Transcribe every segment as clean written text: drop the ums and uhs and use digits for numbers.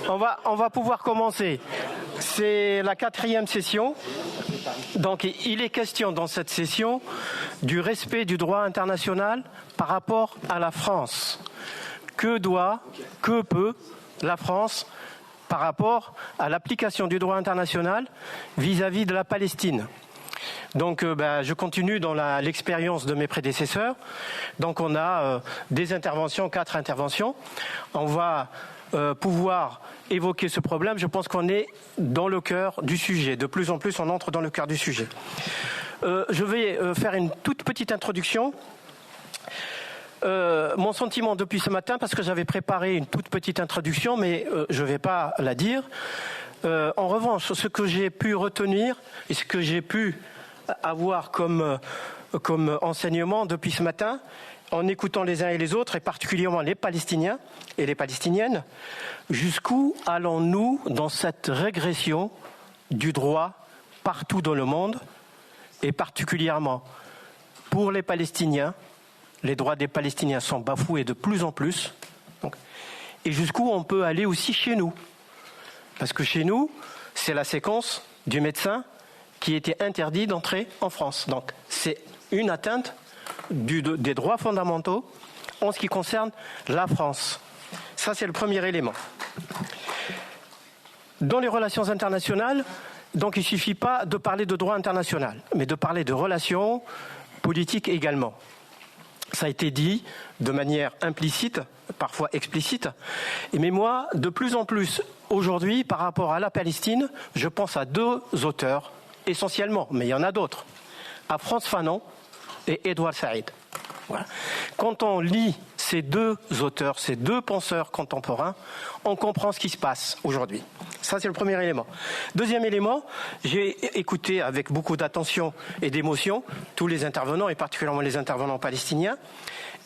On va pouvoir commencer. C'est la 4e session. Donc, il est question dans cette session du respect du droit international par rapport à la France. Que peut la France par rapport à l'application du droit international vis-à-vis de la Palestine? Donc, je continue dans l'expérience de mes prédécesseurs. Donc, on a des interventions, 4 interventions. On va pouvoir évoquer ce problème. Je pense qu'on est dans le cœur du sujet. De plus en plus, on entre dans le cœur du sujet. Je vais faire une toute petite introduction. Mon sentiment depuis ce matin, parce que j'avais préparé une toute petite introduction, mais je ne vais pas la dire. En revanche, ce que j'ai pu retenir et ce que j'ai pu avoir comme enseignement depuis ce matin, en écoutant les uns et les autres, et particulièrement les Palestiniens et les Palestiniennes, jusqu'où allons-nous dans cette régression du droit partout dans le monde, et particulièrement pour les Palestiniens? Les droits des Palestiniens sont bafoués de plus en plus. Et jusqu'où on peut aller aussi chez nous? Parce que chez nous, c'est la séquence du médecin qui était interdit d'entrer en France. Donc, c'est une atteinte des droits fondamentaux en ce qui concerne la France. Ça, c'est le premier élément. Dans les relations internationales, donc il ne suffit pas de parler de droit international, mais de parler de relations politiques également. Ça a été dit de manière implicite, parfois explicite. Mais moi, de plus en plus, aujourd'hui, par rapport à la Palestine, je pense à 2 auteurs, essentiellement, mais il y en a d'autres. À Frantz Fanon et Edouard Saïd. Voilà. Quand on lit ces 2 auteurs, ces 2 penseurs contemporains, on comprend ce qui se passe aujourd'hui. Ça, c'est le premier élément. Deuxième élément, j'ai écouté avec beaucoup d'attention et d'émotion tous les intervenants, et particulièrement les intervenants palestiniens.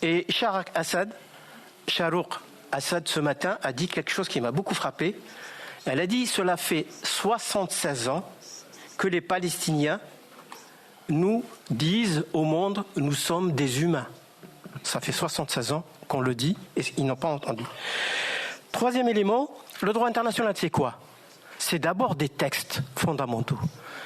Et Sharouk Assad, ce matin, a dit quelque chose qui m'a beaucoup frappé. Elle a dit, cela fait 76 ans que les Palestiniens nous disent au monde, nous sommes des humains. Ça fait 76 ans qu'on le dit et ils n'ont pas entendu. Troisième élément, le droit international, c'est quoi? C'est d'abord des textes fondamentaux.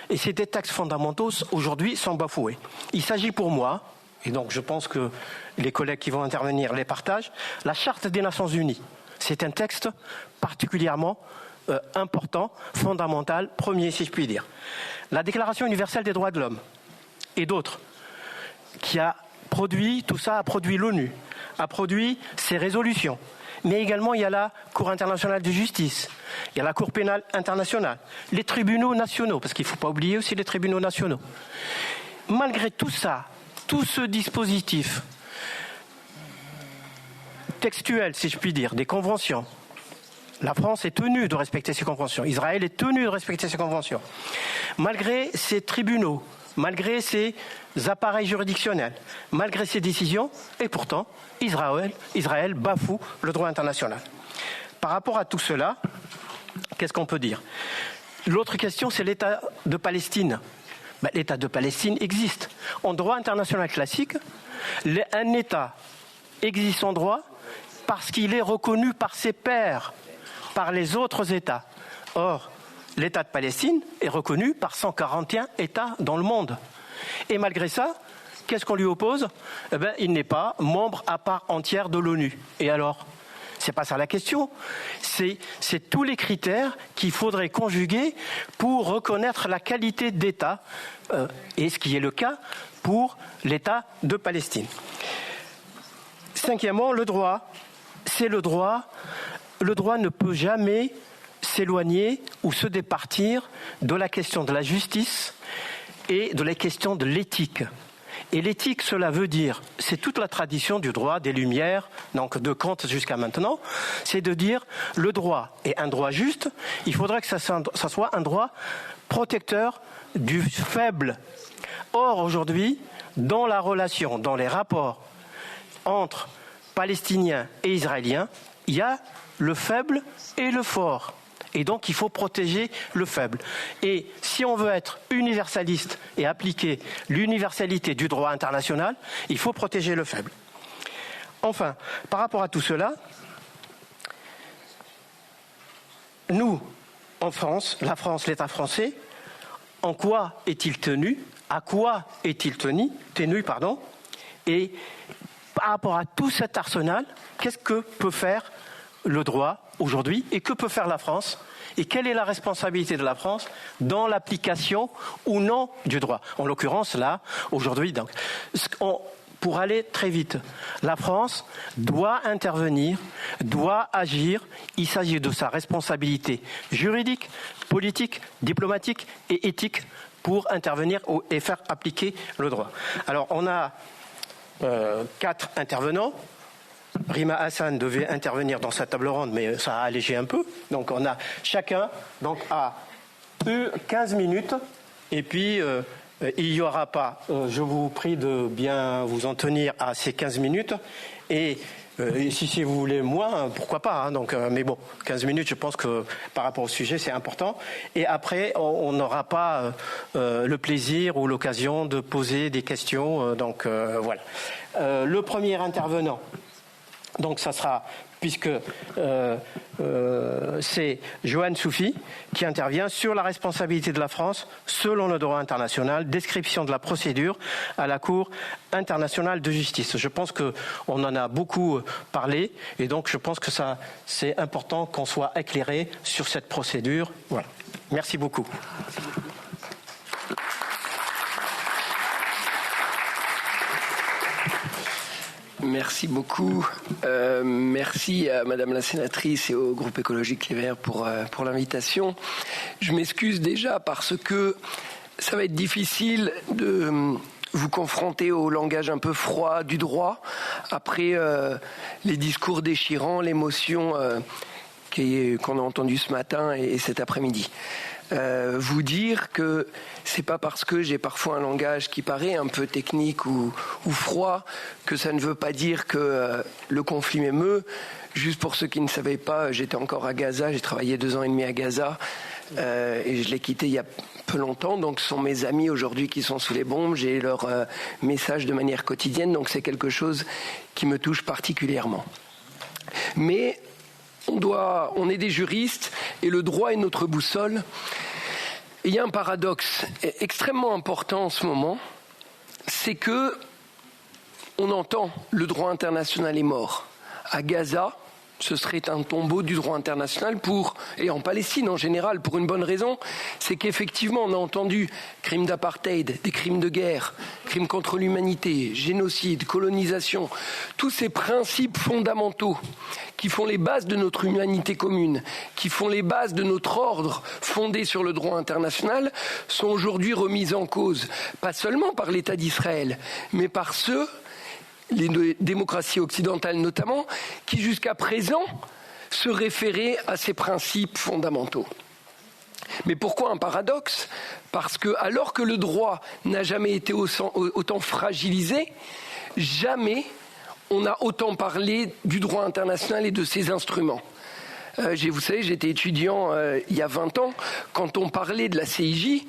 Et ces textes fondamentaux, aujourd'hui, sont bafoués. Il s'agit pour moi, et donc je pense que les collègues qui vont intervenir les partagent, la Charte des Nations Unies. C'est un texte particulièrement important, fondamental, premier si je puis dire. La Déclaration universelle des droits de l'homme et d'autres, qui a produit, tout ça a produit l'ONU, a produit ses résolutions. Mais également, il y a la Cour internationale de justice, il y a la Cour pénale internationale, les tribunaux nationaux, parce qu'il ne faut pas oublier aussi les tribunaux nationaux. Malgré tout ça, tout ce dispositif textuel, si je puis dire, des conventions, la France est tenue de respecter ces conventions, Israël est tenu de respecter ces conventions. Malgré ces tribunaux, malgré ces appareils juridictionnels, malgré ces décisions, et pourtant, Israël bafoue le droit international. Par rapport à tout cela, qu'est-ce qu'on peut dire? L'autre question, c'est l'État de Palestine. L'État de Palestine existe. En droit international classique, un État existe en droit parce qu'il est reconnu par ses pairs, par les autres États. Or, l'État de Palestine est reconnu par 141 États dans le monde. Et malgré ça, qu'est-ce qu'on lui oppose? Il n'est pas membre à part entière de l'ONU. Et alors? C'est pas ça la question. C'est tous les critères qu'il faudrait conjuguer pour reconnaître la qualité d'État, et ce qui est le cas pour l'État de Palestine. Cinquièmement, le droit. C'est le droit. Le droit ne peut jamais s'éloigner ou se départir de la question de la justice et de la question de l'éthique. Et l'éthique, cela veut dire, c'est toute la tradition du droit des Lumières, donc de Kant jusqu'à maintenant, c'est de dire le droit est un droit juste, il faudrait que ça soit un droit protecteur du faible. Or, aujourd'hui, dans la relation, dans les rapports entre Palestiniens et Israéliens, il y a le faible et le fort. Et donc, il faut protéger le faible. Et si on veut être universaliste et appliquer l'universalité du droit international, il faut protéger le faible. Enfin, par rapport à tout cela, nous, en France, la France, l'État français, en quoi est-il tenu? À quoi est-il tenu, et par rapport à tout cet arsenal, qu'est-ce que peut faire le droit aujourd'hui et que peut faire la France? Et quelle est la responsabilité de la France dans l'application ou non du droit? En l'occurrence, là, aujourd'hui, donc, pour aller très vite, la France doit intervenir, doit agir. Il s'agit de sa responsabilité juridique, politique, diplomatique et éthique pour intervenir et faire appliquer le droit. Alors, on a 4 intervenants. Rima Hassan devait intervenir dans sa table ronde, mais ça a allégé un peu. Donc, on a chacun a 15 minutes. Et puis, il n'y aura pas, je vous prie de bien vous en tenir à ces 15 minutes. Et si vous voulez moins, pourquoi pas. Mais bon, 15 minutes, je pense que par rapport au sujet, c'est important. Et après, on n'aura pas le plaisir ou l'occasion de poser des questions. Voilà. Le premier intervenant, donc ça sera, puisque c'est Johan Soufi qui intervient sur la responsabilité de la France selon le droit international, description de la procédure à la Cour internationale de justice. Je pense qu'on en a beaucoup parlé et donc je pense que c'est important qu'on soit éclairé sur cette procédure. Voilà. Merci beaucoup. Merci beaucoup. Merci à Madame la sénatrice et au groupe écologique Les Verts pour l'invitation. Je m'excuse déjà parce que ça va être difficile de vous confronter au langage un peu froid du droit après les discours déchirants, l'émotion qu'on a entendue ce matin et cet après-midi. Vous dire que c'est pas parce que j'ai parfois un langage qui paraît un peu technique ou froid que ça ne veut pas dire que le conflit m'émeut. Juste pour ceux qui ne savaient pas, j'étais encore à Gaza, j'ai travaillé 2 ans et demi à Gaza et je l'ai quitté il y a peu longtemps, donc ce sont mes amis aujourd'hui qui sont sous les bombes, j'ai leur message de manière quotidienne, donc c'est quelque chose qui me touche particulièrement. Mais on est des juristes et le droit est notre boussole. Et il y a un paradoxe extrêmement important en ce moment, c'est que on entend le droit international est mort. À Gaza, ce serait un tombeau du droit international et en Palestine en général, pour une bonne raison, c'est qu'effectivement on a entendu crimes d'apartheid, des crimes de guerre, crimes contre l'humanité, génocide, colonisation, tous ces principes fondamentaux qui font les bases de notre humanité commune, qui font les bases de notre ordre fondé sur le droit international, sont aujourd'hui remis en cause, pas seulement par l'État d'Israël, mais par les démocraties occidentales notamment, qui jusqu'à présent se référaient à ces principes fondamentaux. Mais pourquoi un paradoxe? Parce que alors que le droit n'a jamais été autant fragilisé, jamais on a autant parlé du droit international et de ses instruments. Vous savez, j'étais étudiant il y a 20 ans, quand on parlait de la CIJ,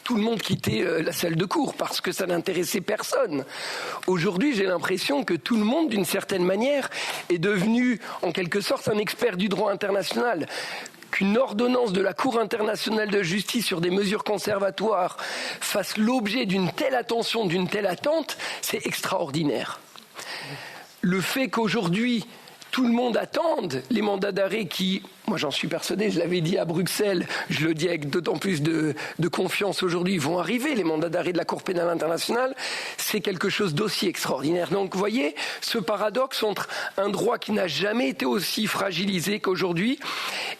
tout le monde quittait la salle de cours parce que ça n'intéressait personne. Aujourd'hui, j'ai l'impression que tout le monde, d'une certaine manière, est devenu en quelque sorte un expert du droit international. Qu'une ordonnance de la Cour internationale de justice sur des mesures conservatoires fasse l'objet d'une telle attention, d'une telle attente, c'est extraordinaire. Le fait qu'aujourd'hui, tout le monde attende les mandats d'arrêt qui, moi j'en suis persuadé, je l'avais dit à Bruxelles, je le dis avec d'autant plus de confiance aujourd'hui, vont arriver, les mandats d'arrêt de la Cour pénale internationale, c'est quelque chose d'aussi extraordinaire. Donc vous voyez ce paradoxe entre un droit qui n'a jamais été aussi fragilisé qu'aujourd'hui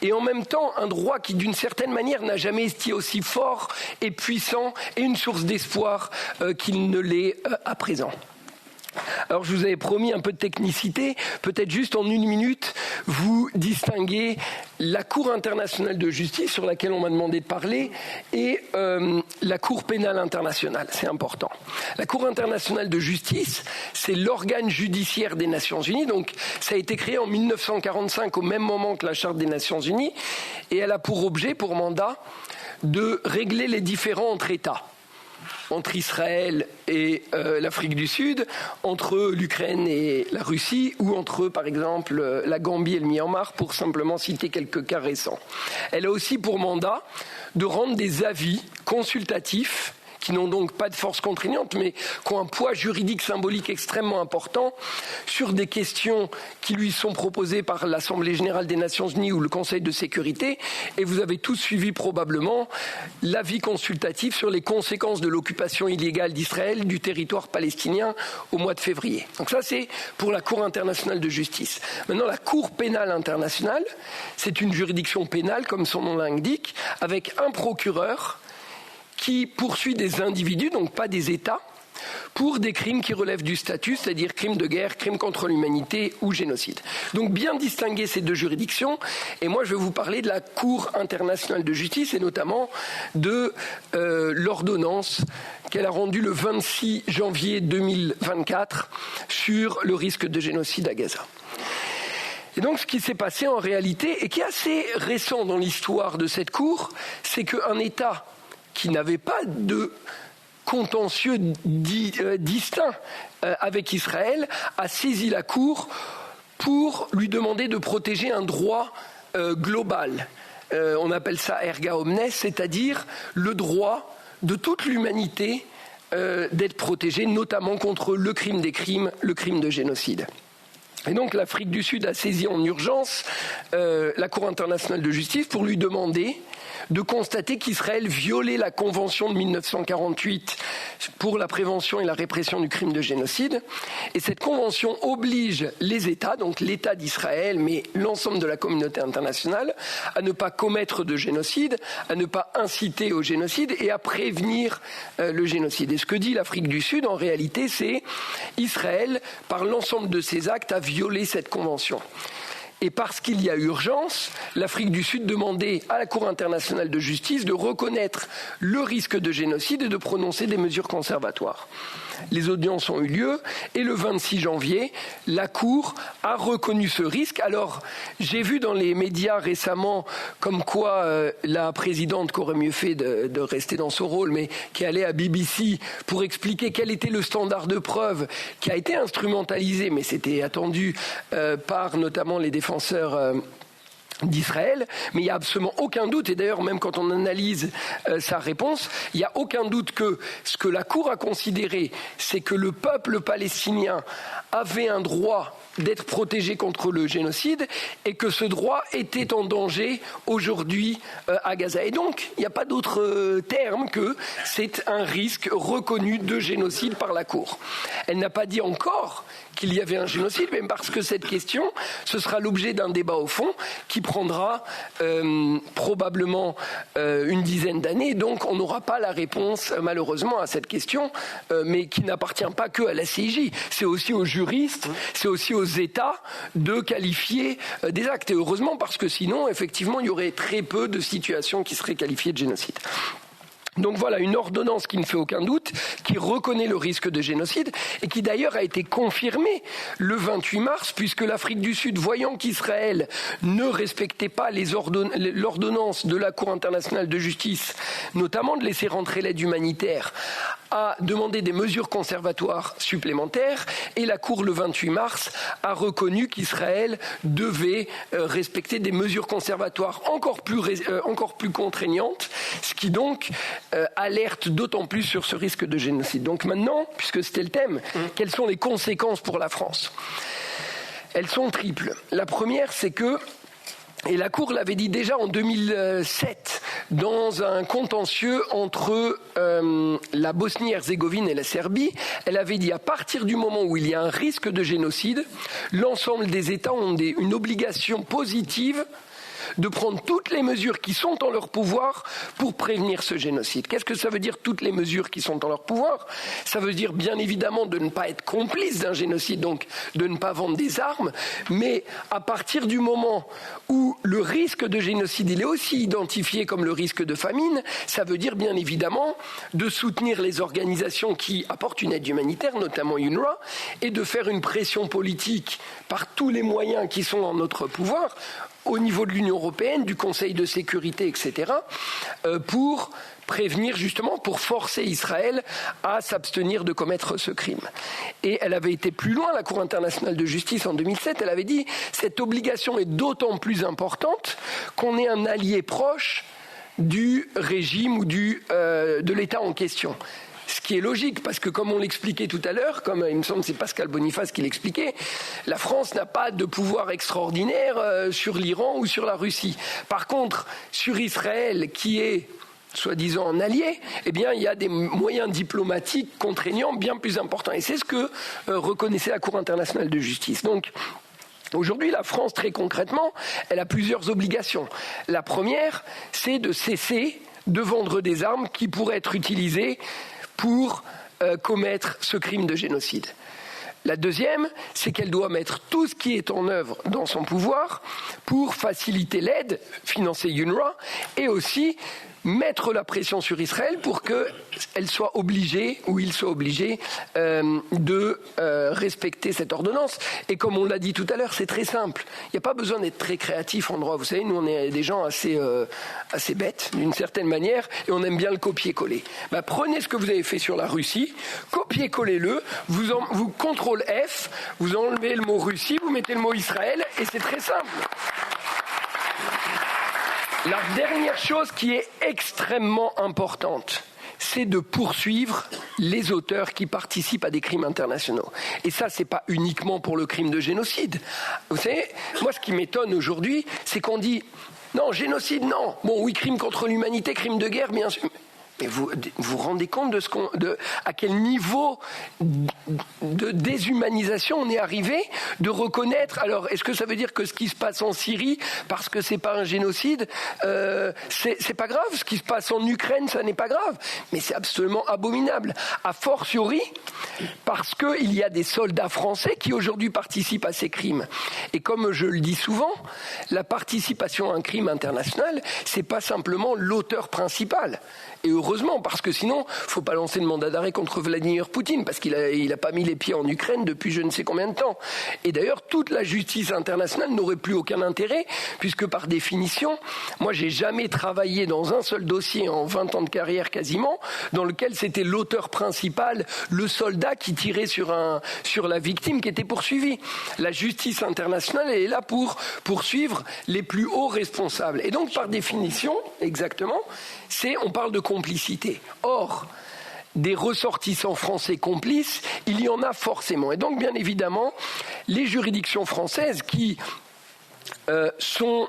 et en même temps un droit qui d'une certaine manière n'a jamais été aussi fort et puissant et une source d'espoir qu'il ne l'est à présent. Alors je vous avais promis un peu de technicité, peut-être juste en 1 minute, vous distinguez la Cour internationale de justice sur laquelle on m'a demandé de parler et la Cour pénale internationale, c'est important. La Cour internationale de justice, c'est l'organe judiciaire des Nations Unies, donc ça a été créé en 1945 au même moment que la Charte des Nations Unies et elle a pour objet, pour mandat, de régler les différends entre États. entre Israël et l'Afrique du Sud, entre l'Ukraine et la Russie, ou entre, par exemple, la Gambie et le Myanmar, pour simplement citer quelques cas récents. Elle a aussi pour mandat de rendre des avis consultatifs qui n'ont donc pas de force contraignante, mais qui ont un poids juridique symbolique extrêmement important sur des questions qui lui sont proposées par l'Assemblée générale des Nations unies ou le Conseil de sécurité. Et vous avez tous suivi probablement l'avis consultatif sur les conséquences de l'occupation illégale d'Israël du territoire palestinien au mois de février. Donc ça, c'est pour la Cour internationale de justice. Maintenant, la Cour pénale internationale, c'est une juridiction pénale, comme son nom l'indique, avec un procureur qui poursuit des individus, donc pas des États, pour des crimes qui relèvent du statut, c'est-à-dire crimes de guerre, crimes contre l'humanité ou génocide. Donc bien distinguer ces deux juridictions, et moi je vais vous parler de la Cour internationale de justice et notamment de l'ordonnance qu'elle a rendue le 26 janvier 2024 sur le risque de génocide à Gaza. Et donc ce qui s'est passé en réalité, et qui est assez récent dans l'histoire de cette Cour, c'est qu'un État qui n'avait pas de contentieux distinct avec Israël, a saisi la Cour pour lui demander de protéger un droit global. On appelle ça erga omnes, c'est-à-dire le droit de toute l'humanité d'être protégée, notamment contre le crime des crimes, le crime de génocide. Et donc l'Afrique du Sud a saisi en urgence la Cour internationale de justice pour lui demander de constater qu'Israël violait la Convention de 1948 pour la prévention et la répression du crime de génocide. Et cette convention oblige les États, donc l'État d'Israël, mais l'ensemble de la communauté internationale, à ne pas commettre de génocide, à ne pas inciter au génocide et à prévenir le génocide. Et ce que dit l'Afrique du Sud, en réalité, c'est Israël, par l'ensemble de ses actes, a violé cette convention. Et parce qu'il y a urgence, l'Afrique du Sud demandait à la Cour internationale de justice de reconnaître le risque de génocide et de prononcer des mesures conservatoires. Les audiences ont eu lieu et le 26 janvier, la Cour a reconnu ce risque. Alors, j'ai vu dans les médias récemment comme quoi la présidente, qui aurait mieux fait de rester dans son rôle, mais qui allait à BBC pour expliquer quel était le standard de preuve qui a été instrumentalisé, mais c'était attendu par notamment les défenseurs d'Israël, mais il n'y a absolument aucun doute, et d'ailleurs même quand on analyse sa réponse, il n'y a aucun doute que ce que la Cour a considéré, c'est que le peuple palestinien avait un droit d'être protégé contre le génocide et que ce droit était en danger aujourd'hui à Gaza. Et donc, il n'y a pas d'autre terme que c'est un risque reconnu de génocide par la Cour. Elle n'a pas dit encore qu'il y avait un génocide, même parce que cette question, ce sera l'objet d'un débat au fond qui prendra probablement une dizaine d'années. Donc on n'aura pas la réponse malheureusement à cette question, mais qui n'appartient pas que à la CIJ. C'est aussi aux juristes, c'est aussi aux États de qualifier des actes. Et heureusement, parce que sinon, effectivement, il y aurait très peu de situations qui seraient qualifiées de génocide. Donc voilà, une ordonnance qui ne fait aucun doute, qui reconnaît le risque de génocide et qui d'ailleurs a été confirmée le 28 mars, puisque l'Afrique du Sud, voyant qu'Israël ne respectait pas l'ordonnance de la Cour internationale de justice, notamment de laisser rentrer l'aide humanitaire, a demandé des mesures conservatoires supplémentaires et la Cour, le 28 mars, a reconnu qu'Israël devait respecter des mesures conservatoires encore plus contraignantes, ce qui donc alerte d'autant plus sur ce risque de génocide. Donc maintenant, puisque c'était le thème, quelles sont les conséquences pour la France ? Elles sont triples. La première, c'est que, et la Cour l'avait dit déjà en 2007, dans un contentieux entre la Bosnie-Herzégovine et la Serbie, elle avait dit à partir du moment où il y a un risque de génocide, l'ensemble des États ont une obligation positive de prendre toutes les mesures qui sont en leur pouvoir pour prévenir ce génocide. Qu'est-ce que ça veut dire, toutes les mesures qui sont en leur pouvoir ? Ça veut dire bien évidemment de ne pas être complice d'un génocide, donc de ne pas vendre des armes, mais à partir du moment où le risque de génocide il est aussi identifié comme le risque de famine, ça veut dire bien évidemment de soutenir les organisations qui apportent une aide humanitaire, notamment UNRWA, et de faire une pression politique par tous les moyens qui sont en notre pouvoir au niveau de l'Union européenne, du Conseil de sécurité, etc., pour prévenir justement, pour forcer Israël à s'abstenir de commettre ce crime. Et elle avait été plus loin, la Cour internationale de justice en 2007, elle avait dit « cette obligation est d'autant plus importante qu'on est un allié proche du régime ou de l'État en question ». Ce qui est logique, parce que comme on l'expliquait tout à l'heure, comme il me semble que c'est Pascal Boniface qui l'expliquait, la France n'a pas de pouvoir extraordinaire sur l'Iran ou sur la Russie. Par contre, sur Israël, qui est soi-disant un allié, eh bien, il y a des moyens diplomatiques contraignants bien plus importants. Et c'est ce que reconnaissait la Cour internationale de justice. Donc, aujourd'hui, la France, très concrètement, elle a plusieurs obligations. La première, c'est de cesser de vendre des armes qui pourraient être utilisées pour commettre ce crime de génocide. La deuxième, c'est qu'elle doit mettre tout ce qui est en œuvre dans son pouvoir pour faciliter l'aide, financer UNRWA, et aussi mettre la pression sur Israël pour qu'elle soit obligée, ou il soit obligé, de respecter cette ordonnance. Et comme on l'a dit tout à l'heure, c'est très simple. Il n'y a pas besoin d'être très créatif en droit. Vous savez, nous, on est des gens assez bêtes, d'une certaine manière, et on aime bien le copier-coller. Bah, prenez ce que vous avez fait sur la Russie, copiez-collez-le, vous CTRL F, vous enlevez le mot Russie, vous mettez le mot Israël, et c'est très simple. La dernière chose qui est extrêmement importante, c'est de poursuivre les auteurs qui participent à des crimes internationaux. Et ça, c'est pas uniquement pour le crime de génocide. Vous savez, moi, ce qui m'étonne aujourd'hui, c'est qu'on dit non, génocide, non. Bon, oui, crime contre l'humanité, crime de guerre, bien sûr. Mais vous vous rendez compte à quel niveau de déshumanisation on est arrivé de reconnaître. Alors, est-ce que ça veut dire que ce qui se passe en Syrie, parce que c'est pas un génocide, c'est pas grave? Ce qui se passe en Ukraine, ça n'est pas grave. Mais c'est absolument abominable. A fortiori, parce qu'il y a des soldats français qui aujourd'hui participent à ces crimes. Et comme je le dis souvent, la participation à un crime international, c'est pas simplement l'auteur principal. Et heureusement, parce que sinon, faut pas lancer de mandat d'arrêt contre Vladimir Poutine, parce qu'il a pas mis les pieds en Ukraine depuis je ne sais combien de temps. Et d'ailleurs, toute la justice internationale n'aurait plus aucun intérêt, puisque par définition, moi j'ai jamais travaillé dans un seul dossier en 20 ans de carrière quasiment, dans lequel c'était l'auteur principal, le soldat qui tirait sur la victime qui était poursuivie. La justice internationale, elle est là pour poursuivre les plus hauts responsables. Et donc, par définition, exactement, on parle de complicité. Or, des ressortissants français complices, il y en a forcément. Et donc, bien évidemment, les juridictions françaises qui sont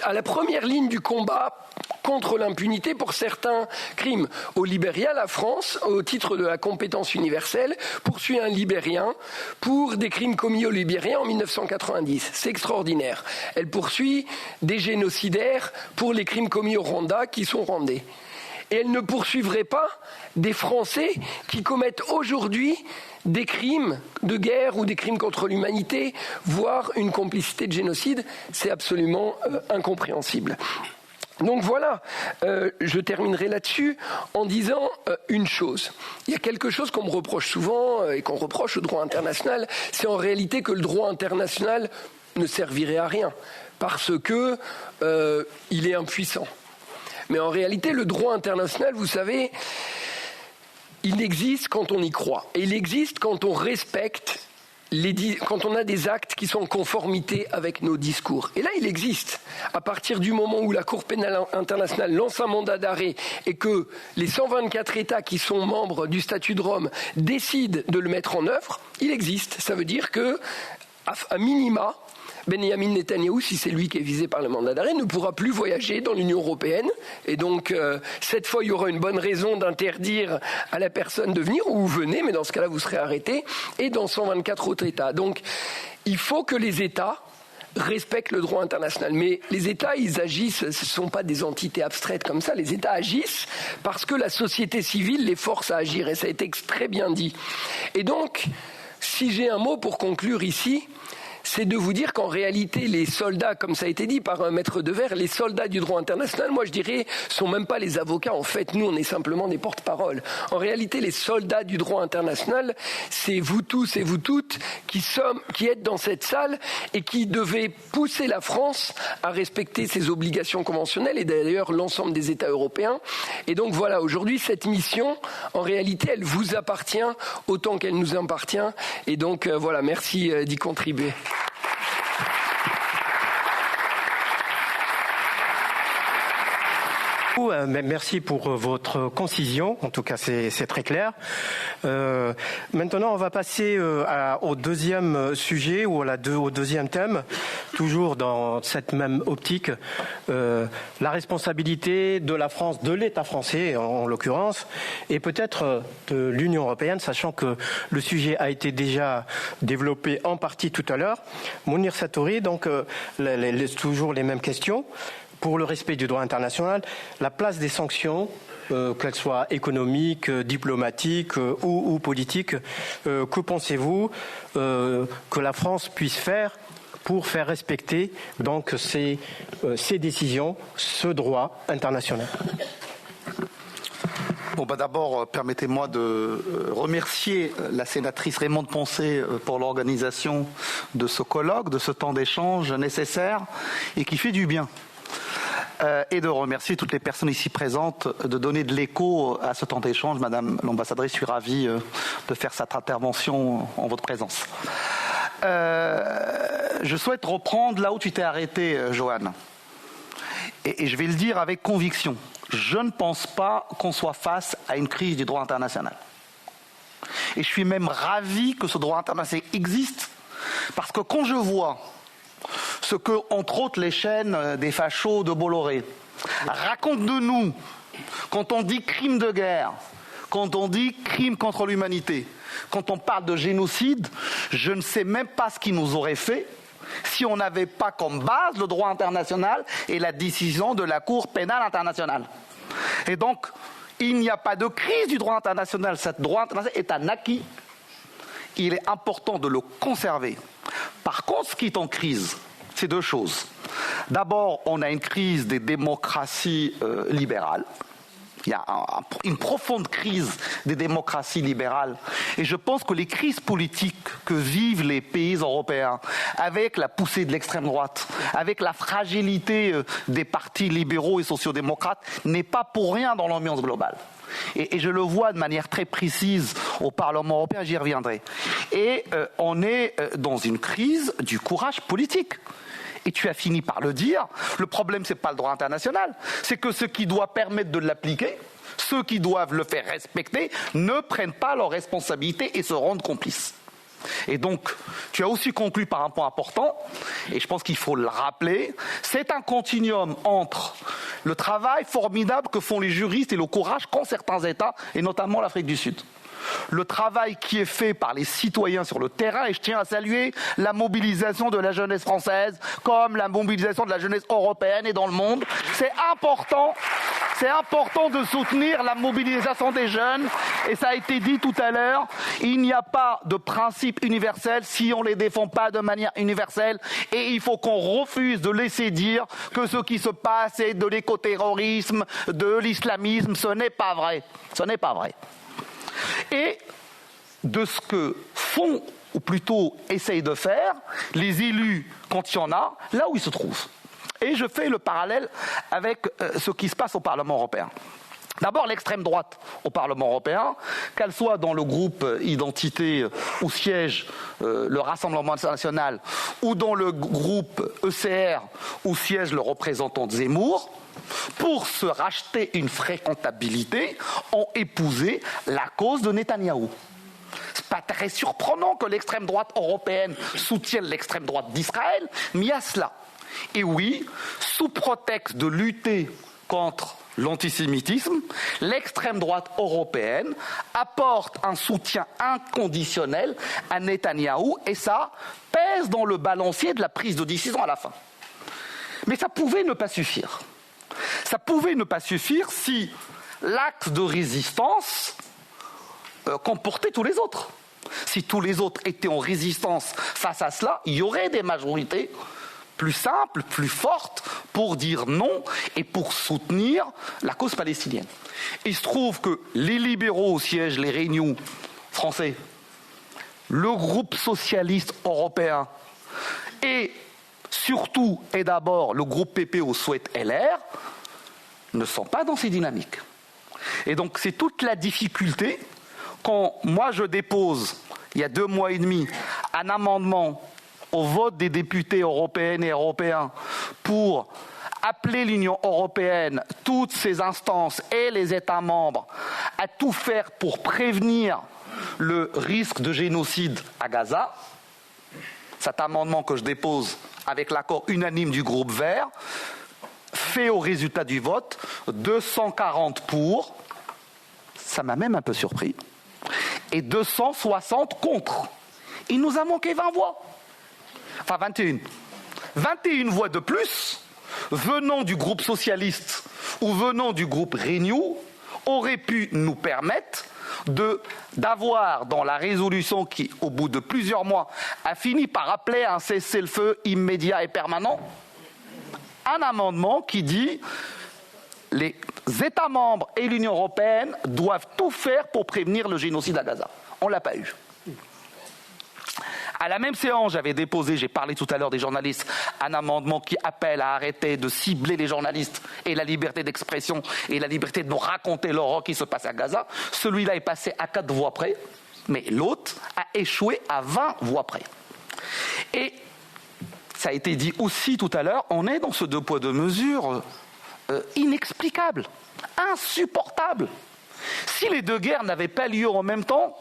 à la première ligne du combat contre l'impunité pour certains crimes. Au Libéria, la France, au titre de la compétence universelle, poursuit un Libérien pour des crimes commis au Libéria en 1990. C'est extraordinaire. Elle poursuit des génocidaires pour les crimes commis au Rwanda qui sont rwandais. Et elle ne poursuivrait pas des Français qui commettent aujourd'hui des crimes de guerre ou des crimes contre l'humanité, voire une complicité de génocide. C'est absolument incompréhensible. Donc voilà, je terminerai là-dessus en disant une chose. Il y a quelque chose qu'on me reproche souvent et qu'on reproche au droit international, c'est en réalité que le droit international ne servirait à rien parce que il est impuissant. Mais en réalité, le droit international, vous savez, il existe quand on y croit. Et il existe quand on respecte, quand on a des actes qui sont en conformité avec nos discours. Et là, il existe. À partir du moment où la Cour pénale internationale lance un mandat d'arrêt et que les 124 États qui sont membres du statut de Rome décident de le mettre en œuvre, il existe. Ça veut dire que, à minima, Benyamin Netanyahou, si c'est lui qui est visé par le mandat d'arrêt, ne pourra plus voyager dans l'Union européenne. Et donc, cette fois, il y aura une bonne raison d'interdire à la personne de venir, ou vous venez, mais dans ce cas-là, vous serez arrêté, et dans 124 autres États. Donc, il faut que les États respectent le droit international. Mais les États, ils agissent, ce ne sont pas des entités abstraites comme ça, les États agissent parce que la société civile les force à agir, et ça a été très bien dit. Et donc, si j'ai un mot pour conclure ici, c'est de vous dire qu'en réalité, les soldats, comme ça a été dit par un maître de verre, les soldats du droit international, moi je dirais, sont même pas les avocats. En fait, nous, on est simplement des porte-parole. En réalité, les soldats du droit international, c'est vous tous et vous toutes qui êtes dans cette salle et qui devez pousser la France à respecter ses obligations conventionnelles et d'ailleurs l'ensemble des États européens. Et donc voilà, aujourd'hui, cette mission, en réalité, elle vous appartient autant qu'elle nous appartient. Et donc voilà, merci d'y contribuer. Merci pour votre concision, en tout cas c'est très clair. Maintenant on va passer au deuxième sujet ou au deuxième thème, toujours dans cette même optique, la responsabilité de la France, de l'État français en l'occurrence, et peut-être de l'Union européenne, sachant que le sujet a été déjà développé en partie tout à l'heure. Mounir Satori, donc toujours les mêmes questions. Pour le respect du droit international, la place des sanctions, qu'elles soient économiques, diplomatiques ou politiques, que pensez-vous que la France puisse faire pour faire respecter donc ces décisions, ce droit international? Bon, d'abord, permettez-moi de remercier la sénatrice Raymonde Poncet pour l'organisation de ce colloque, de ce temps d'échange nécessaire et qui fait du bien. Et de remercier toutes les personnes ici présentes de donner de l'écho à ce temps d'échange. Madame l'ambassadrice, je suis ravi de faire cette intervention en votre présence. Je souhaite reprendre là où tu t'es arrêté, Johan. Et je vais le dire avec conviction. Je ne pense pas qu'on soit face à une crise du droit international. Et je suis même ravi que ce droit international existe, parce que quand je vois ce que, entre autres, les chaînes des fachos de Bolloré racontent de nous quand on dit crime de guerre, quand on dit crime contre l'humanité, quand on parle de génocide, je ne sais même pas ce qu'ils nous auraient fait si on n'avait pas comme base le droit international et la décision de la Cour pénale internationale. Et donc, il n'y a pas de crise du droit international. Ce droit international est un acquis. Il est important de le conserver. Par contre, ce qui est en crise, c'est deux choses. D'abord, on a une crise des démocraties libérales. Il y a une profonde crise des démocraties libérales. Et je pense que les crises politiques que vivent les pays européens, avec la poussée de l'extrême droite, avec la fragilité des partis libéraux et sociodémocrates, n'est pas pour rien dans l'ambiance globale. Et je le vois de manière très précise au Parlement européen, j'y reviendrai. Et on est dans une crise du courage politique. Et tu as fini par le dire, le problème c'est pas le droit international, c'est que ceux qui doivent permettre de l'appliquer, ceux qui doivent le faire respecter, ne prennent pas leurs responsabilités et se rendent complices. Et donc, tu as aussi conclu par un point important, et je pense qu'il faut le rappeler, c'est un continuum entre le travail formidable que font les juristes et le courage qu'ont certains États, et notamment l'Afrique du Sud. Le travail qui est fait par les citoyens sur le terrain, et je tiens à saluer la mobilisation de la jeunesse française, comme la mobilisation de la jeunesse européenne et dans le monde. C'est important de soutenir la mobilisation des jeunes, et ça a été dit tout à l'heure, il n'y a pas de principe universel si on ne les défend pas de manière universelle, et il faut qu'on refuse de laisser dire que ce qui se passe est de l'écoterrorisme, de l'islamisme, ce n'est pas vrai. Ce n'est pas vrai. Et de ce que font, ou plutôt essayent de faire, les élus quand il y en a, là où ils se trouvent. Et je fais le parallèle avec ce qui se passe au Parlement européen. D'abord, l'extrême droite au Parlement européen, qu'elle soit dans le groupe Identité où siège le Rassemblement national, ou dans le groupe ECR où siège le représentant de Zemmour, pour se racheter une fréquentabilité, ont épousé la cause de Netanyahou. C'est pas très surprenant que l'extrême droite européenne soutienne l'extrême droite d'Israël, mais il y a cela. Et oui, sous prétexte de lutter contre l'antisémitisme, l'extrême droite européenne apporte un soutien inconditionnel à Netanyahou, et ça pèse dans le balancier de la prise de décision à la fin. Mais ça pouvait ne pas suffire. Ça pouvait ne pas suffire si l'axe de résistance comportait tous les autres. Si tous les autres étaient en résistance face à cela, il y aurait des majorités plus simples, plus fortes pour dire non et pour soutenir la cause palestinienne. Il se trouve que les libéraux au siège, les Renew français, le groupe socialiste européen et surtout et d'abord le groupe PP au souhait LR ne sont pas dans ces dynamiques. Et donc c'est toute la difficulté quand moi je dépose, il y a 2 mois et demi, un amendement au vote des députés européennes et européens pour appeler l'Union européenne, toutes ses instances et les États membres à tout faire pour prévenir le risque de génocide à Gaza. Cet amendement que je dépose avec l'accord unanime du groupe Vert fait au résultat du vote 240 pour, ça m'a même un peu surpris, et 260 contre. Il nous a manqué 20 voix. Enfin 21. 21 voix de plus, venant du groupe socialiste ou venant du groupe Renew, auraient pu nous permettre d'avoir dans la résolution qui, au bout de plusieurs mois, a fini par appeler un cessez-le-feu immédiat et permanent, un amendement qui dit les États membres et l'Union européenne doivent tout faire pour prévenir le génocide à Gaza. On ne l'a pas eu. À la même séance, j'avais déposé, j'ai parlé tout à l'heure des journalistes, un amendement qui appelle à arrêter de cibler les journalistes et la liberté d'expression et la liberté de nous raconter l'horreur qui se passe à Gaza. Celui-là est passé à 4 voix près, mais l'autre a échoué à 20 voix près. Et ça a été dit aussi tout à l'heure, on est dans ce 2 poids 2 mesures inexplicable, insupportable. Si les 2 guerres n'avaient pas lieu en même temps,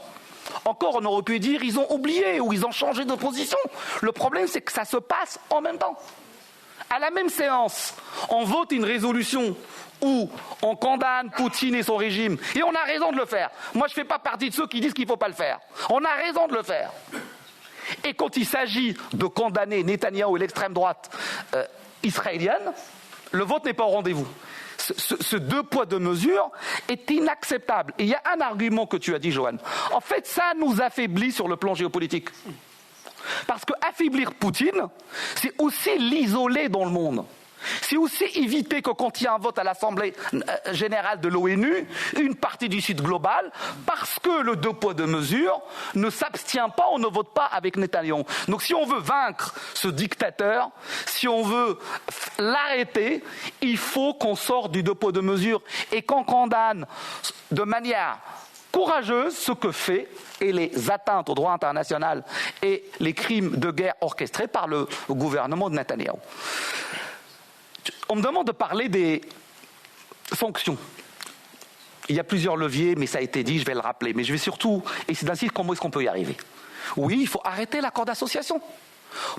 encore on aurait pu dire ils ont oublié ou ils ont changé de position. Le problème c'est que ça se passe en même temps. À la même séance, on vote une résolution où on condamne Poutine et son régime. Et on a raison de le faire. Moi je ne fais pas partie de ceux qui disent qu'il ne faut pas le faire. On a raison de le faire. Et quand il s'agit de condamner Netanyahou et l'extrême droite israélienne, le vote n'est pas au rendez-vous. Ce 2 poids 2 mesures est inacceptable. Et il y a un argument que tu as dit, Johan. En fait, ça nous affaiblit sur le plan géopolitique. Parce qu'affaiblir Poutine, c'est aussi l'isoler dans le monde. C'est aussi éviter que quand il y a un vote à l'Assemblée générale de l'ONU, une partie du Sud global, parce que le 2 poids 2 mesures ne s'abstient pas, on ne vote pas avec Netanyahou. Donc si on veut vaincre ce dictateur, si on veut l'arrêter, il faut qu'on sorte du 2 poids 2 mesures et qu'on condamne de manière courageuse ce que fait et les atteintes au droit international et les crimes de guerre orchestrés par le gouvernement de Netanyahou. On me demande de parler des sanctions. Il y a plusieurs leviers, mais ça a été dit, je vais le rappeler. Mais je vais surtout essayer d'insister comment est-ce qu'on peut y arriver. Oui, il faut arrêter l'accord d'association.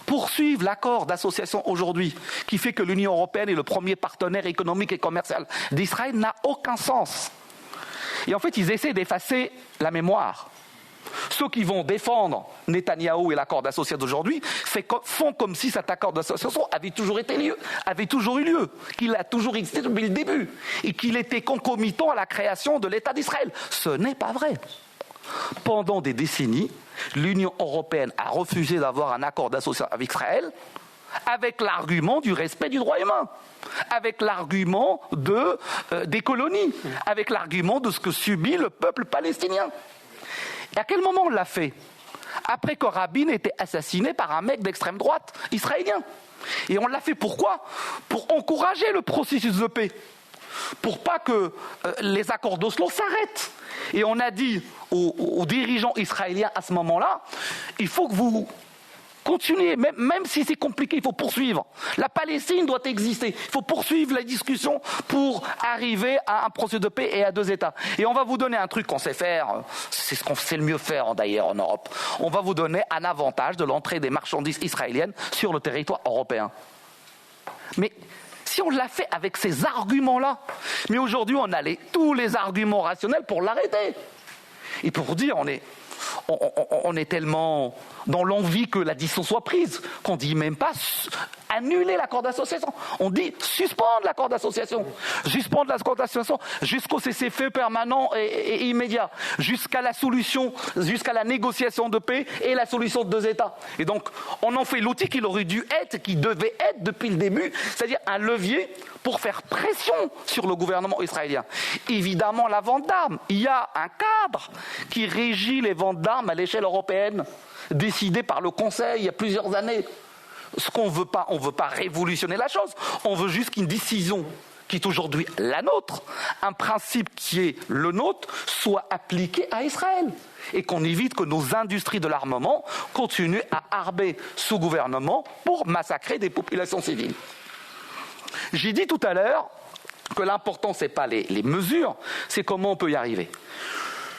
Poursuivre l'accord d'association aujourd'hui, qui fait que l'Union européenne est le premier partenaire économique et commercial d'Israël, n'a aucun sens. Et en fait, ils essaient d'effacer la mémoire. Ceux qui vont défendre Netanyahou et l'accord d'association d'aujourd'hui font comme si cet accord d'association avait toujours eu lieu, qu'il a toujours existé depuis le début et qu'il était concomitant à la création de l'État d'Israël. Ce n'est pas vrai. Pendant des décennies, l'Union européenne a refusé d'avoir un accord d'association avec Israël avec l'argument du respect du droit humain, avec l'argument des colonies, avec l'argument de ce que subit le peuple palestinien. Et à quel moment on l'a fait? Après que Rabin ait été assassiné par un mec d'extrême droite israélien. Et on l'a fait pourquoi? Pour encourager le processus de paix. Pour pas que les accords d'Oslo s'arrêtent. Et on a dit aux dirigeants israéliens à ce moment-là, il faut que vous continuez, même si c'est compliqué, il faut poursuivre. La Palestine doit exister. Il faut poursuivre la discussion pour arriver à un processus de paix et à 2 États. Et on va vous donner un truc qu'on sait faire, c'est ce qu'on sait le mieux faire d'ailleurs en Europe. On va vous donner un avantage de l'entrée des marchandises israéliennes sur le territoire européen. Mais si on l'a fait avec ces arguments-là, mais aujourd'hui on a tous les arguments rationnels pour l'arrêter. Et pour dire, on est tellement dans l'envie que la décision soit prise, qu'on ne dit même pas annuler l'accord d'association. On dit suspendre l'accord d'association. Suspendre l'accord d'association jusqu'au cessez-le-feu permanent et immédiat. Jusqu'à la solution, jusqu'à la négociation de paix et la solution de 2 États. Et donc, on en fait l'outil qu'il aurait dû être, qui devait être depuis le début, c'est-à-dire un levier pour faire pression sur le gouvernement israélien. Évidemment, la vente d'armes. Il y a un cadre qui régit les ventes d'armes à l'échelle européenne, décidé par le Conseil il y a plusieurs années. Ce qu'on veut pas, on ne veut pas révolutionner la chose, on veut juste qu'une décision qui est aujourd'hui la nôtre, un principe qui est le nôtre, soit appliqué à Israël. Et qu'on évite que nos industries de l'armement continuent à arber ce gouvernement pour massacrer des populations civiles. J'ai dit tout à l'heure que l'important, ce n'est pas les mesures, c'est comment on peut y arriver.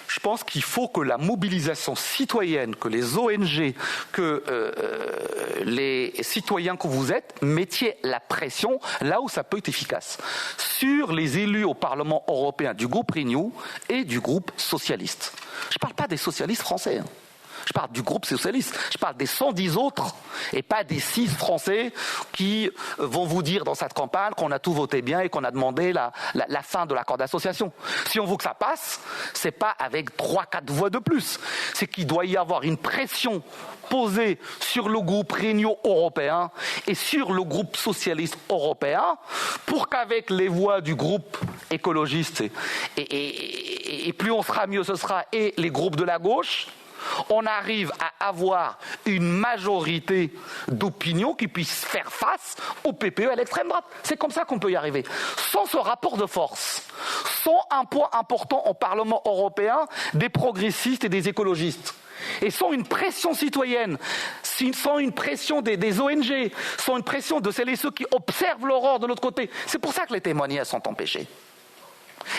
Je pense qu'il faut que la mobilisation citoyenne, que les ONG, que les citoyens que vous êtes, mettiez la pression là où ça peut être efficace. Sur les élus au Parlement européen du groupe Renew et du groupe socialiste. Je ne parle pas des socialistes français. Je parle du groupe socialiste, je parle des 110 autres et pas des 6 Français qui vont vous dire dans cette campagne qu'on a tout voté bien et qu'on a demandé la fin de l'accord d'association. Si on veut que ça passe, c'est pas avec 3-4 voix de plus. C'est qu'il doit y avoir une pression posée sur le groupe Renew européen et sur le groupe socialiste européen pour qu'avec les voix du groupe écologiste et plus on sera mieux ce sera et les groupes de la gauche, on arrive à avoir une majorité d'opinion qui puisse faire face au PPE à l'extrême droite. C'est comme ça qu'on peut y arriver. Sans ce rapport de force, sans un poids important au Parlement européen des progressistes et des écologistes, et sans une pression citoyenne, sans une pression des ONG, sans une pression de celles et ceux qui observent l'aurore de l'autre côté. C'est pour ça que les témoignages sont empêchés.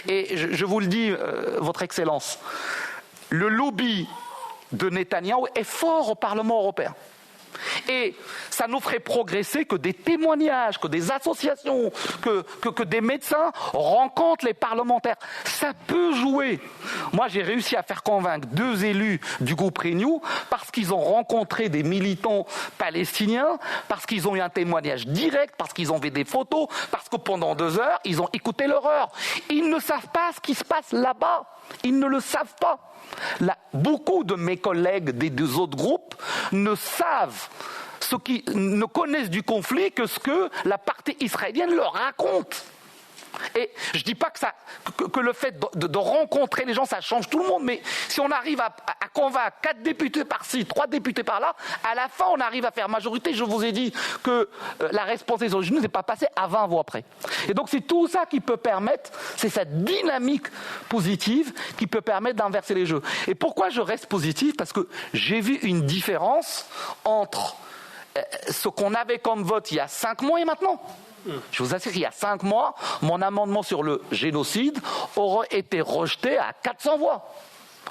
Et je vous le dis, Votre Excellence, le lobby de Netanyahou est fort au Parlement européen. Et ça nous ferait progresser que des témoignages, que des associations, que des médecins rencontrent les parlementaires. Ça peut jouer. Moi, j'ai réussi à faire convaincre 2 élus du groupe Renew parce qu'ils ont rencontré des militants palestiniens, parce qu'ils ont eu un témoignage direct, parce qu'ils ont vu des photos, parce que pendant 2 heures, ils ont écouté l'horreur. Ils ne savent pas ce qui se passe là-bas. Ils ne le savent pas. Là, beaucoup de mes collègues des 2 autres groupes ne connaissent du conflit que ce que la partie israélienne leur raconte. Et je ne dis pas que le fait de rencontrer les gens, ça change tout le monde, mais si on arrive à convaincre 4 députés par-ci, 3 députés par-là, à la fin, on arrive à faire majorité. Je vous ai dit que la responsabilité originale n'est pas passée à 20 voix près. Et donc, c'est tout ça qui peut permettre, c'est cette dynamique positive qui peut permettre d'inverser les jeux. Et pourquoi je reste positif ? Parce que j'ai vu une différence entre ce qu'on avait comme vote il y a 5 mois et maintenant. Je vous assure qu'il y a 5 mois, mon amendement sur le génocide aurait été rejeté à 400 voix.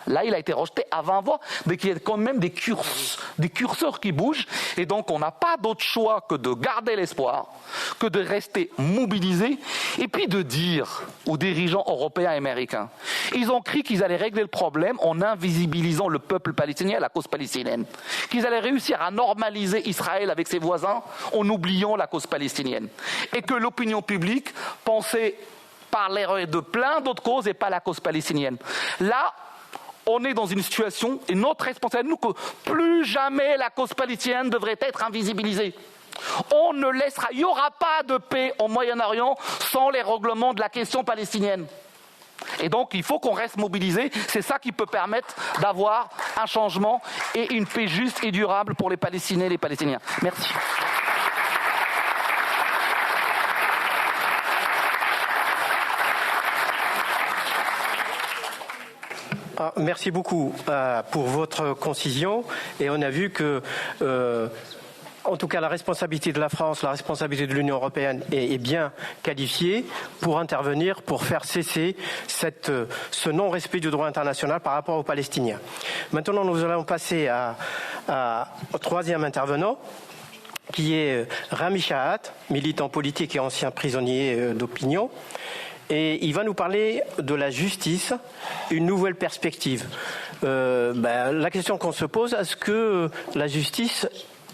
Là, il a été rejeté à 20 voix, mais qu'il y a quand même des curseurs qui bougent. Et donc, on n'a pas d'autre choix que de garder l'espoir, que de rester mobilisés, et puis de dire aux dirigeants européens et américains, ils ont cru qu'ils allaient régler le problème en invisibilisant le peuple palestinien, la cause palestinienne, qu'ils allaient réussir à normaliser Israël avec ses voisins en oubliant la cause palestinienne, et que l'opinion publique pensait parler de plein d'autres causes et pas la cause palestinienne. Là, on est dans une situation, et notre responsabilité, nous, que plus jamais la cause palestinienne devrait être invisibilisée. On ne laissera, il n'y aura pas de paix au Moyen-Orient sans les règlements de la question palestinienne. Et donc, il faut qu'on reste mobilisé. C'est ça qui peut permettre d'avoir un changement et une paix juste et durable pour les Palestiniens et les Palestiniens. Merci. Merci beaucoup pour votre concision. Et on a vu que, en tout cas, la responsabilité de la France, la responsabilité de l'Union européenne est bien qualifiée pour intervenir, pour faire cesser ce non-respect du droit international par rapport aux Palestiniens. Maintenant, nous allons passer au 3e intervenant, qui est Rami Shahat, militant politique et ancien prisonnier d'opinion. Et il va nous parler de la justice, une nouvelle perspective. La question qu'on se pose, est-ce que la justice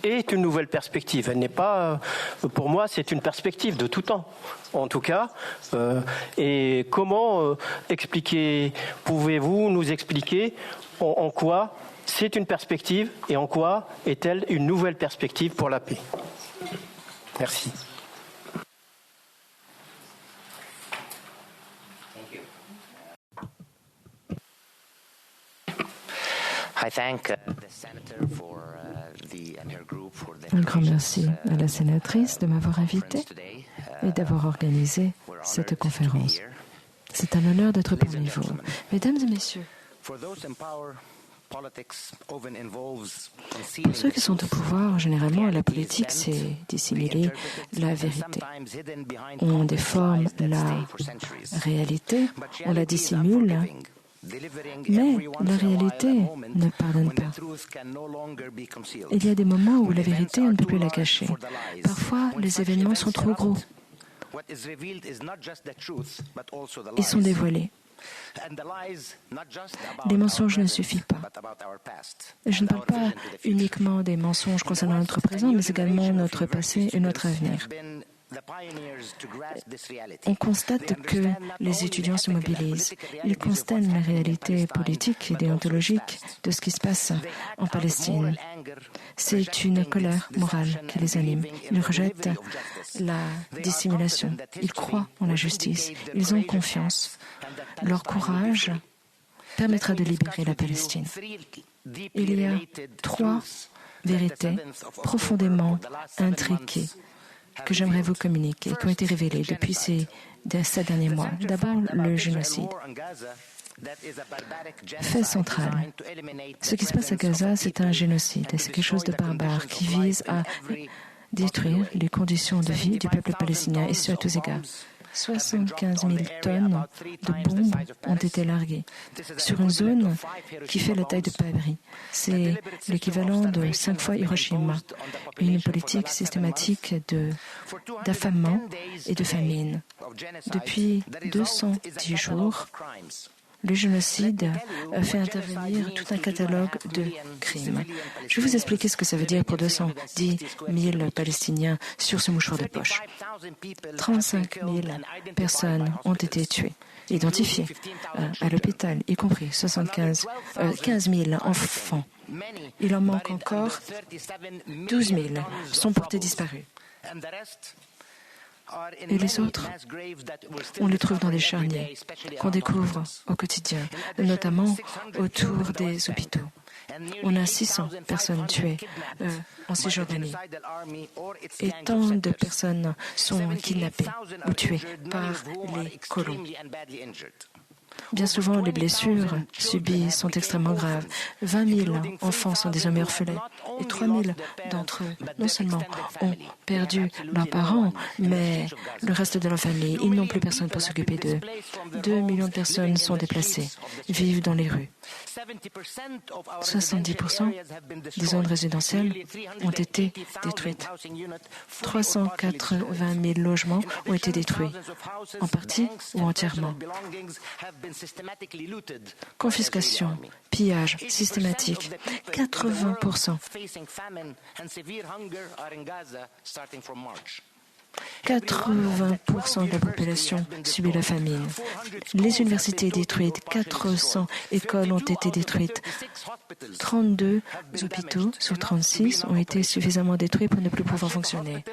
est une nouvelle perspective. Elle n'est pas, pour moi, c'est une perspective de tout temps, en tout cas. Et comment pouvez-vous nous expliquer en quoi c'est une perspective et en quoi est-elle une nouvelle perspective pour la paix? Merci. Un grand merci à la sénatrice de m'avoir invité et d'avoir organisé cette conférence. C'est un honneur d'être parmi vous. Mesdames et messieurs, pour ceux qui sont au pouvoir, généralement, la politique, c'est dissimuler la vérité. On déforme la réalité, on la dissimule, mais la réalité ne pardonne pas. Il y a des moments où la vérité, on ne peut plus la cacher. Parfois, les événements sont trop gros. Ils sont dévoilés. Les mensonges ne suffisent pas. Je ne parle pas uniquement des mensonges concernant notre présent, mais également notre passé et notre avenir. On constate que les étudiants se mobilisent. Ils constatent la réalité politique et déontologique de ce qui se passe en Palestine. C'est une colère morale qui les anime. Ils rejettent la dissimulation. Ils croient en la justice. Ils ont confiance. Leur courage permettra de libérer la Palestine. Il y a 3 vérités profondément intriquées que j'aimerais vous communiquer, qui ont été révélées depuis ces 7 derniers mois. D'abord, le génocide. Fait central. Ce qui se passe à Gaza, c'est un génocide. C'est quelque chose de barbare qui vise à détruire les conditions de vie du peuple palestinien, et ce à tous égards. 75 000 tonnes de bombes ont été larguées sur une zone qui fait la taille de Paris. C'est l'équivalent de 5 fois Hiroshima. Une politique systématique d'affamement et de famine. Depuis 210 jours, le génocide fait intervenir tout un catalogue de crimes. Je vais vous expliquer ce que ça veut dire pour 210 000 Palestiniens sur ce mouchoir de poche. 35 000 personnes ont été tuées, identifiées à l'hôpital, y compris 15 000 enfants. Il en manque encore 12 000 sont portés disparus. Et les autres, on les trouve dans des charniers qu'on découvre au quotidien, notamment autour des hôpitaux. On a 600 personnes tuées en Cisjordanie. Et tant de personnes sont kidnappées ou tuées par les colons. Bien souvent, les blessures subies sont extrêmement graves. 20 000 enfants sont désormais orphelins. Et 3 000 d'entre eux, non seulement ont perdu leurs parents, mais le reste de leur famille. Ils n'ont plus personne pour s'occuper d'eux. 2 millions de personnes sont déplacées, vivent dans les rues. 70% des zones résidentielles ont été détruites. 380 000 logements ont été détruits, en partie ou entièrement. Confiscation, pillage systématique, 80%. 80% de la population subit la famine. Les universités détruites, 400 écoles ont été détruites. 32 hôpitaux sur 36 ont été suffisamment détruits pour ne plus pouvoir fonctionner.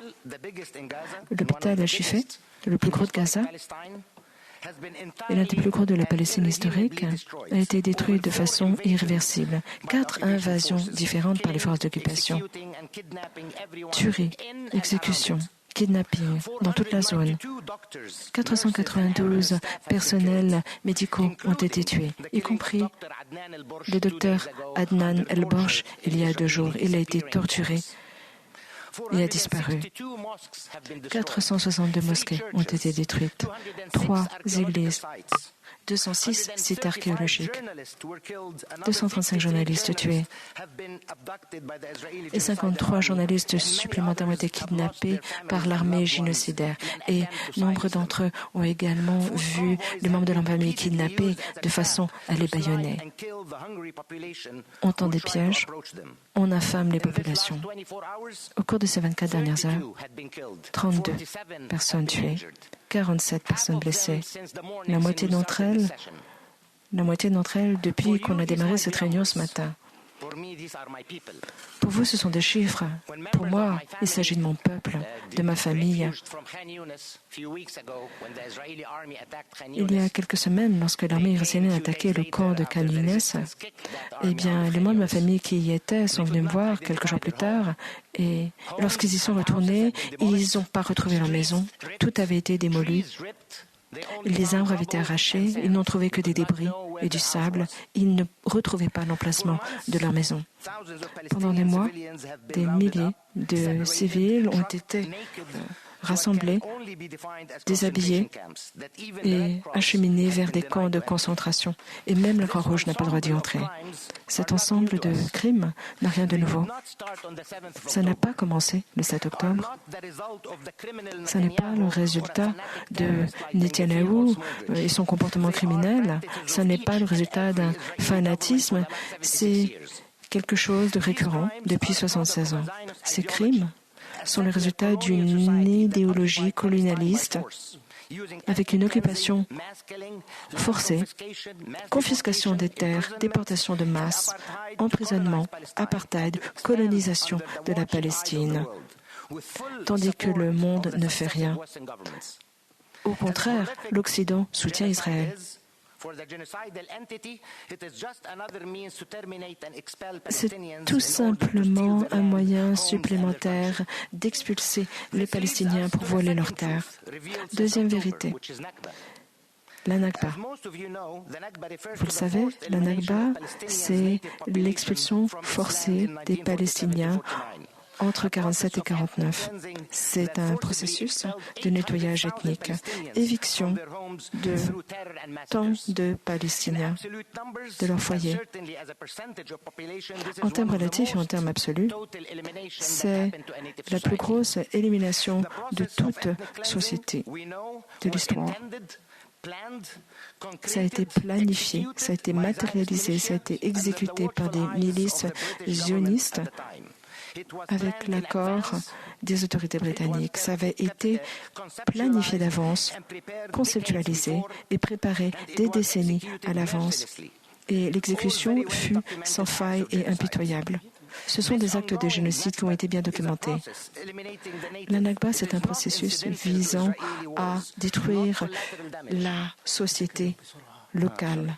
L'hôpital Al-Shifa, le plus gros de Gaza, et l'un des plus gros de la Palestine historique, a été détruit de façon irréversible. 4 invasions différentes par les forces d'occupation. Tueries, exécutions, kidnapping dans toute la zone. 492 personnels médicaux ont été tués, y compris le docteur Adnan El-Borch il y a 2 jours. Il a été torturé et a disparu. 462 mosquées ont été détruites, 3 églises, 206 sites archéologiques, 235 journalistes tués et 53 journalistes supplémentaires ont été kidnappés par l'armée génocidaire. Et nombre d'entre eux ont également vu les membres de leur famille kidnappés de façon à les bâillonner. On tend des pièges, on affame les populations. Au cours de ces 24 dernières heures, 32 personnes tuées, 47 personnes blessées. La moitié d'entre elles depuis qu'on a démarré cette réunion ce matin. Pour vous, ce sont des chiffres. Pour moi, il s'agit de mon peuple, de ma famille. Il y a quelques semaines, lorsque l'armée israélienne a attaqué le camp de Khan Younes, les membres de ma famille qui y étaient sont venus me voir quelques jours plus tard et lorsqu'ils y sont retournés, ils n'ont pas retrouvé leur maison. Tout avait été démoli. Les arbres avaient été arrachés, ils n'ont trouvé que des débris et du sable. Ils ne retrouvaient pas l'emplacement de leur maison. Pendant des mois, des milliers de civils ont été rassemblés, déshabillés et acheminés vers des camps de concentration. Et même la Croix-Rouge n'a pas le droit d'y entrer. Cet ensemble de crimes n'a rien de nouveau. Ça n'a pas commencé le 7 octobre. Ça n'est pas le résultat de Netanyahou et son comportement criminel. Ça n'est pas le résultat d'un fanatisme. C'est quelque chose de récurrent depuis 76 ans. Ces crimes sont le résultat d'une idéologie colonialiste avec une occupation forcée, confiscation des terres, déportation de masse, emprisonnement, apartheid, colonisation de la Palestine, tandis que le monde ne fait rien. Au contraire, l'Occident soutient Israël. C'est tout simplement un moyen supplémentaire d'expulser les Palestiniens pour voler leurs terres. Deuxième vérité, la Nakba. Vous le savez, la Nakba, c'est l'expulsion forcée des Palestiniens entre 1947 et 1949. C'est un processus de nettoyage ethnique, éviction de tant de Palestiniens de leur foyer. En termes relatifs et en termes absolus, c'est la plus grosse élimination de toute société de l'histoire. Ça a été planifié, ça a été matérialisé, ça a été exécuté par des milices zionistes avec l'accord des autorités britanniques. Ça avait été planifié d'avance, conceptualisé et préparé des décennies à l'avance. Et l'exécution fut sans faille et impitoyable. Ce sont des actes de génocide qui ont été bien documentés. La Nakba, c'est un processus visant à détruire la société locale.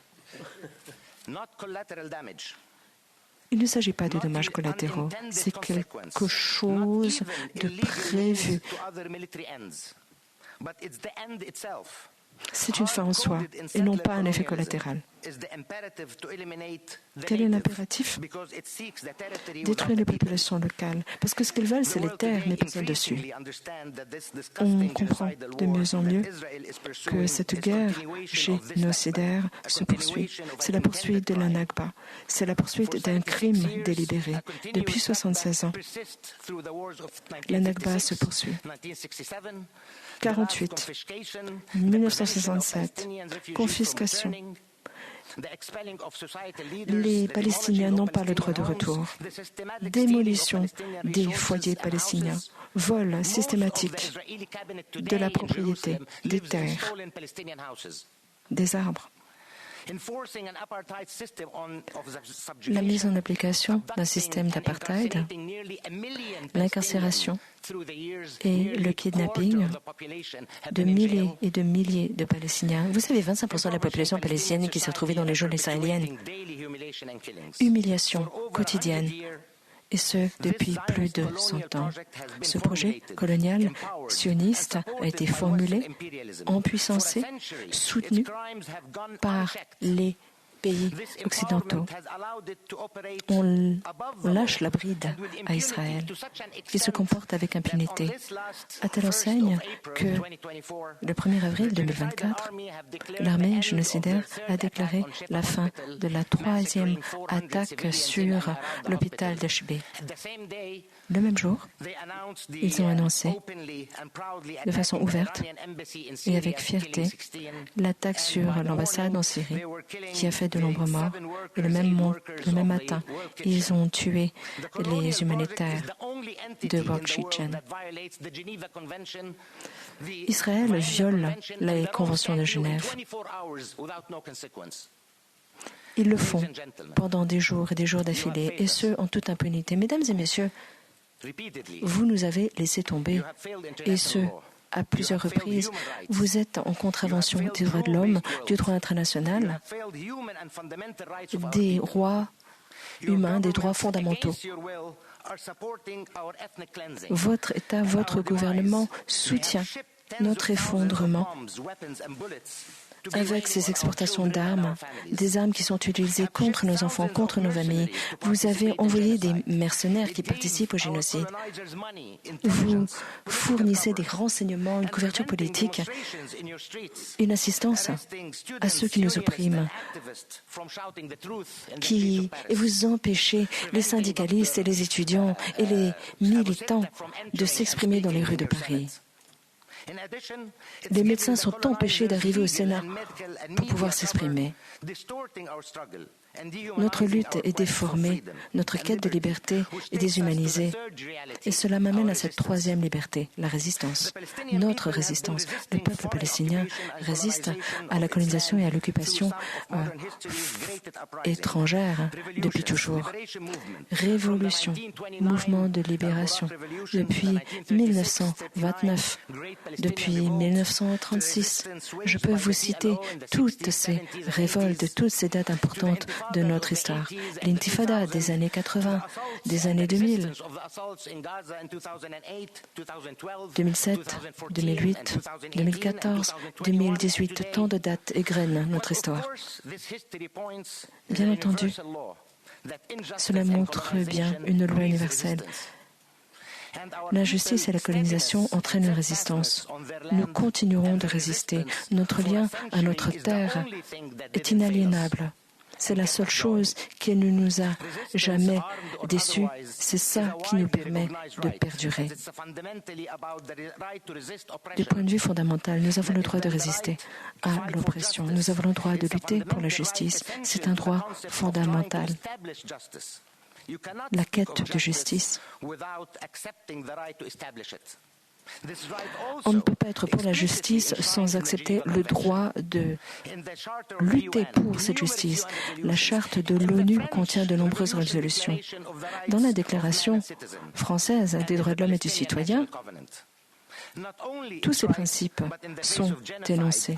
Il ne s'agit pas de dommages collatéraux, c'est quelque chose de prévu. C'est une fin en soi et non pas un effet collatéral. Quel est l'impératif? Détruire les populations locales. Parce que ce qu'ils veulent, c'est les terres, mais personne dessus. On comprend de mieux en mieux que cette guerre génocidaire se poursuit. C'est la poursuite de la Nakba. C'est la poursuite d'un crime délibéré. Depuis 76 ans, la Nakba se poursuit. 48, 1967, confiscation. Les Palestiniens n'ont pas le droit de retour. Démolition des foyers palestiniens. Vol systématique de la propriété, des terres, des arbres. La mise en application d'un système d'apartheid, l'incarcération et le kidnapping de milliers et de milliers de Palestiniens. Vous savez, 25% de la population palestinienne qui s'est retrouvée dans les geôles israéliennes. Humiliation quotidienne. Et ce, depuis plus de 100 ans. Ce projet colonial sioniste a été formulé, empuissancé, soutenu par les pays occidentaux. On lâche la bride à Israël, qui se comporte avec impunité, à telle enseigne que le 1er avril 2024, l'armée génocidaire a déclaré la fin de la 3e attaque sur l'hôpital d'Eshbe. Le même jour, ils ont annoncé de façon ouverte et avec fierté l'attaque sur l'ambassade en Syrie qui a fait de nombreux morts. Et le même matin, ils ont tué les humanitaires de World Kitchen. Israël viole les conventions de Genève. Ils le font pendant des jours et des jours d'affilée, et ce, en toute impunité. Mesdames et messieurs, vous nous avez laissé tomber, et ce, à plusieurs reprises. Vous êtes en contravention des droits de l'homme, du droit international, des droits humains, des droits fondamentaux. Votre État, votre gouvernement soutient notre effondrement avec ces exportations d'armes, des armes qui sont utilisées contre nos enfants, contre nos familles. Vous avez envoyé des mercenaires qui participent au génocide. Vous fournissez des renseignements, une couverture politique, une assistance à ceux qui nous oppriment, et vous empêchez les syndicalistes et les étudiants et les militants de s'exprimer dans les rues de Paris. Les médecins sont empêchés d'arriver au Sénat pour pouvoir s'exprimer. Notre lutte est déformée, notre quête de liberté est déshumanisée. Et cela m'amène à cette 3e liberté, la résistance. Notre résistance. Le peuple palestinien résiste à la colonisation et à l'occupation étrangère depuis toujours. Révolution, mouvement de libération, depuis 1929, depuis 1936. Je peux vous citer toutes ces révoltes, toutes ces dates importantes de notre histoire. L'intifada des années 80, des années 2000, 2007, 2008, 2014, 2018, tant de dates égrènent notre histoire. Bien entendu, cela montre bien une loi universelle. L'injustice et la colonisation entraînent une résistance. Nous continuerons de résister. Notre lien à notre terre est inaliénable. C'est la seule chose qui ne nous a jamais déçus. C'est ça qui nous permet de perdurer. Du point de vue fondamental, nous avons le droit de résister à l'oppression. Nous avons le droit de lutter pour la justice. C'est un droit fondamental. La quête de justice. On ne peut pas être pour la justice sans accepter le droit de lutter pour cette justice. La charte de l'ONU contient de nombreuses résolutions. Dans la déclaration française des droits de l'homme et du citoyen, tous ces principes sont énoncés.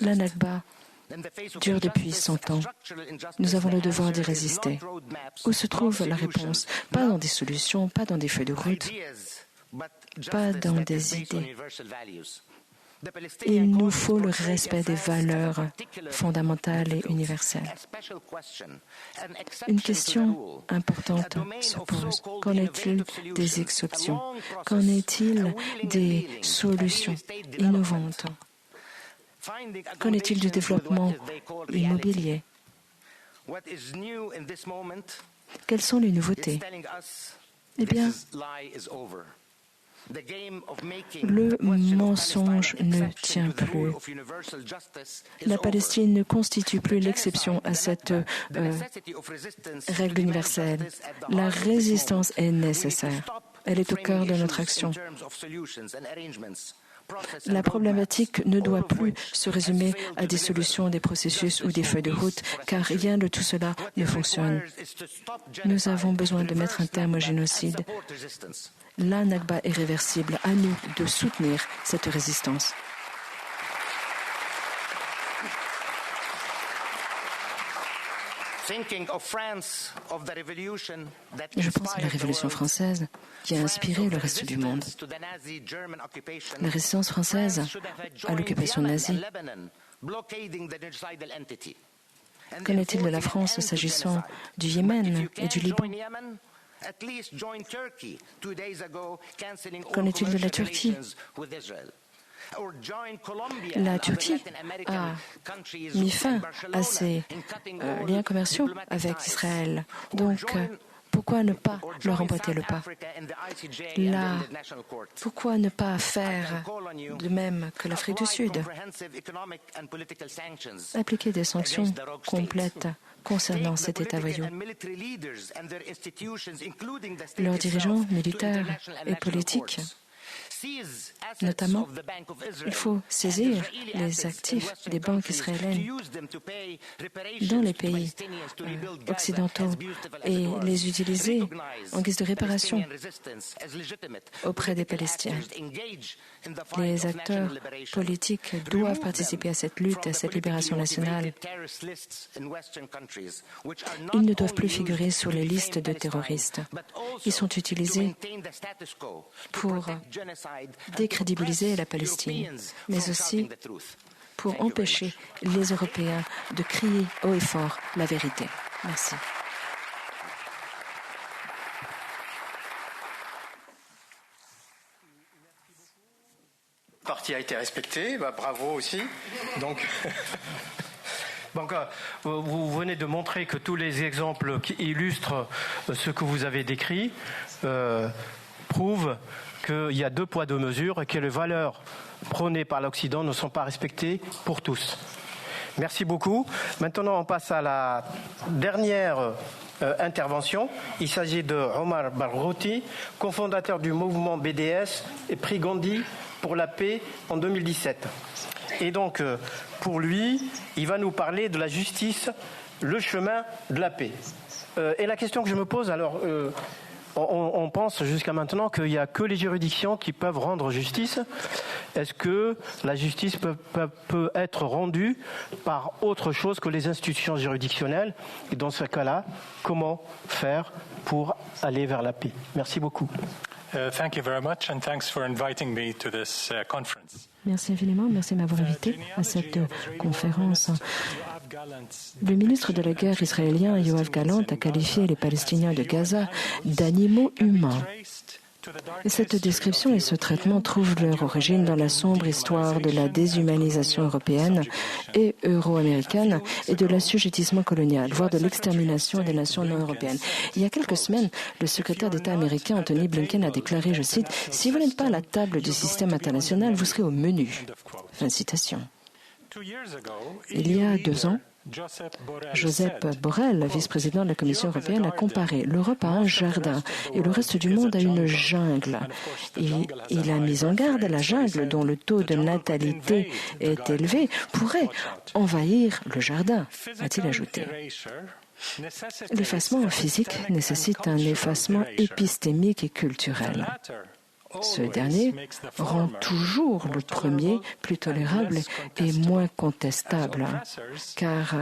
La Nakba dure depuis 100 ans. Nous avons le devoir d'y résister. Où se trouve la réponse? Pas dans des solutions, pas dans des feuilles de route, pas dans des idées. Il nous faut le respect des valeurs fondamentales et universelles. Une question importante se pose. Qu'en est-il des exceptions? Qu'en est-il des solutions innovantes? Qu'en est-il du développement immobilier? Quelles sont les nouveautés? Eh bien, le mensonge ne tient plus. La Palestine ne constitue plus l'exception à cette règle universelle. La résistance est nécessaire. Elle est au cœur de notre action. La problématique ne doit plus se résumer à des solutions, des processus ou des feuilles de route, car rien de tout cela ne fonctionne. Nous avons besoin de mettre un terme au génocide. La Nakba est réversible. À nous de soutenir cette résistance. Je pense à la Révolution française qui a inspiré le reste du monde. La résistance française à l'occupation nazie. Qu'en est-il de la France s'agissant du Yémen et du Liban? Qu'en est-il de la Turquie? La Turquie a mis fin à ses liens commerciaux avec Israël. Donc, pourquoi ne pas leur emboîter le pas? Pourquoi ne pas faire de même que l'Afrique du Sud? Appliquer des sanctions complètes concernant cet État voyou. Leurs dirigeants militaires et politiques, notamment, il faut saisir les actifs des banques israéliennes dans les pays occidentaux et les utiliser en guise de réparation auprès des Palestiniens. Les acteurs politiques doivent participer à cette lutte, à cette libération nationale. Ils ne doivent plus figurer sur les listes de terroristes. Ils sont utilisés pour décrédibiliser la Palestine, mais aussi pour empêcher les Européens de crier haut et fort la vérité. Merci. La partie a été respectée, bravo aussi. Donc, vous venez de montrer que tous les exemples qui illustrent ce que vous avez décrit prouvent qu'il y a 2 poids 2 mesures et que les valeurs prônées par l'Occident ne sont pas respectées pour tous. Merci beaucoup. Maintenant, on passe à la dernière intervention. Il s'agit de Omar Barghouti, cofondateur du mouvement BDS et prix Gandhi pour la paix en 2017. Et donc, pour lui, il va nous parler de la justice, le chemin de la paix. Et la question que je me pose, alors... On pense jusqu'à maintenant qu'il n'y a que les juridictions qui peuvent rendre justice. Est-ce que la justice peut être rendue par autre chose que les institutions juridictionnelles? Et dans ce cas-là, comment faire pour aller vers la paix? Merci beaucoup. Thank you very much and thanks for inviting me to this conference. Merci infiniment, merci de m'avoir invité à cette conférence. Le ministre de la Guerre israélien, Yoav Gallant, a qualifié les Palestiniens de Gaza d'animaux humains. Et cette description et ce traitement trouvent leur origine dans la sombre histoire de la déshumanisation européenne et euro-américaine et de l'assujettissement colonial, voire de l'extermination des nations non européennes. Il y a quelques semaines, le secrétaire d'État américain Anthony Blinken a déclaré, je cite, « Si vous n'êtes pas à la table du système international, vous serez au menu. » Fin de citation. Il y a 2 ans, Josep Borrell, vice-président de la Commission européenne, a comparé l'Europe à un jardin et le reste du monde à une jungle. Et il a mis en garde la jungle, dont le taux de natalité est élevé, pourrait envahir le jardin, a-t-il ajouté. L'effacement physique nécessite un effacement épistémique et culturel. Ce dernier rend toujours le premier plus tolérable et moins contestable, car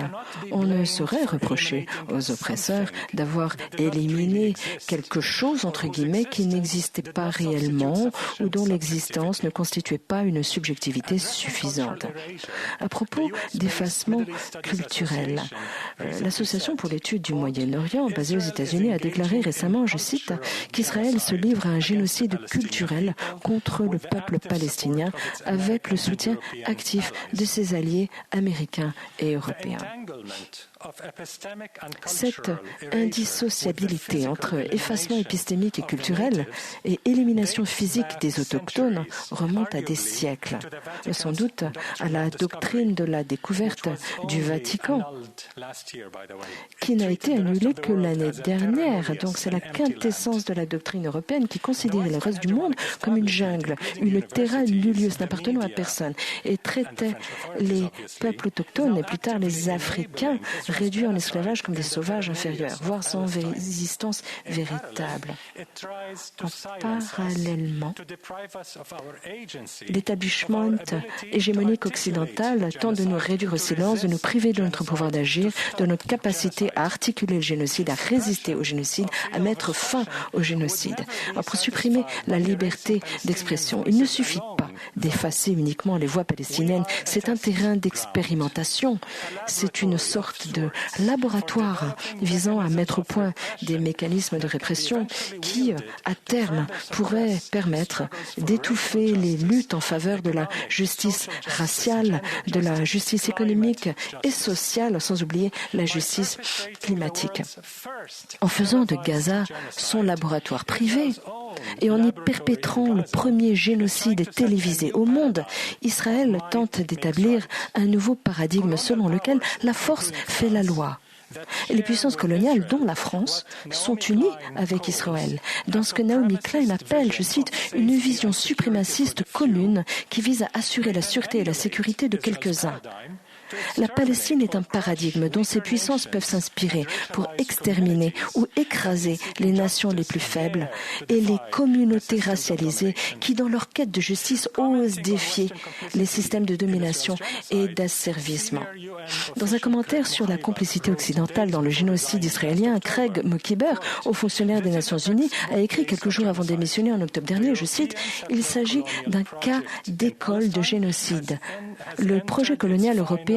on ne saurait reprocher aux oppresseurs d'avoir éliminé quelque chose, entre guillemets, qui n'existait pas réellement ou dont l'existence ne constituait pas une subjectivité suffisante. À propos d'effacement culturel, l'Association pour l'étude du Moyen-Orient, basée aux États-Unis, a déclaré récemment, je cite, qu'Israël se livre à un génocide culturel contre le peuple palestinien avec le soutien actif de ses alliés américains et européens. Cette indissociabilité entre effacement épistémique et culturel et élimination physique des autochtones remonte à des siècles, sans doute à la doctrine de la découverte du Vatican, qui n'a été annulée que l'année dernière. Donc c'est la quintessence de la doctrine européenne qui considérait le reste du monde comme une jungle, une terra nullius n'appartenant à personne, et traitait les peuples autochtones et plus tard les Africains réduits en esclavage comme des sauvages inférieurs, voire sans existence véritable. Parallèlement, l'établissement hégémonique occidental tente de nous réduire au silence, de nous priver de notre pouvoir d'agir, de notre capacité à articuler le génocide, à résister au génocide, à mettre fin au génocide. Alors, pour supprimer la liberté d'expression, il ne suffit pas d'effacer uniquement les voix palestiniennes. C'est un terrain d'expérimentation. C'est une sorte de laboratoire visant à mettre au point des mécanismes de répression qui, à terme, pourraient permettre d'étouffer les luttes en faveur de la justice raciale, de la justice économique et sociale, sans oublier la justice climatique. En faisant de Gaza son laboratoire privé et en y perpétrant le premier génocide télévisé au monde, Israël tente d'établir un nouveau paradigme selon lequel la force fait la loi. Les puissances coloniales, dont la France, sont unies avec Israël dans ce que Naomi Klein appelle, je cite, une vision suprémaciste commune qui vise à assurer la sûreté et la sécurité de quelques-uns. La Palestine est un paradigme dont ces puissances peuvent s'inspirer pour exterminer ou écraser les nations les plus faibles et les communautés racialisées qui, dans leur quête de justice, osent défier les systèmes de domination et d'asservissement. Dans un commentaire sur la complicité occidentale dans le génocide israélien, Craig Mokhiber, haut fonctionnaire des Nations Unies, a écrit quelques jours avant de démissionner en octobre dernier, je cite, « Il s'agit d'un cas d'école de génocide. Le projet colonial européen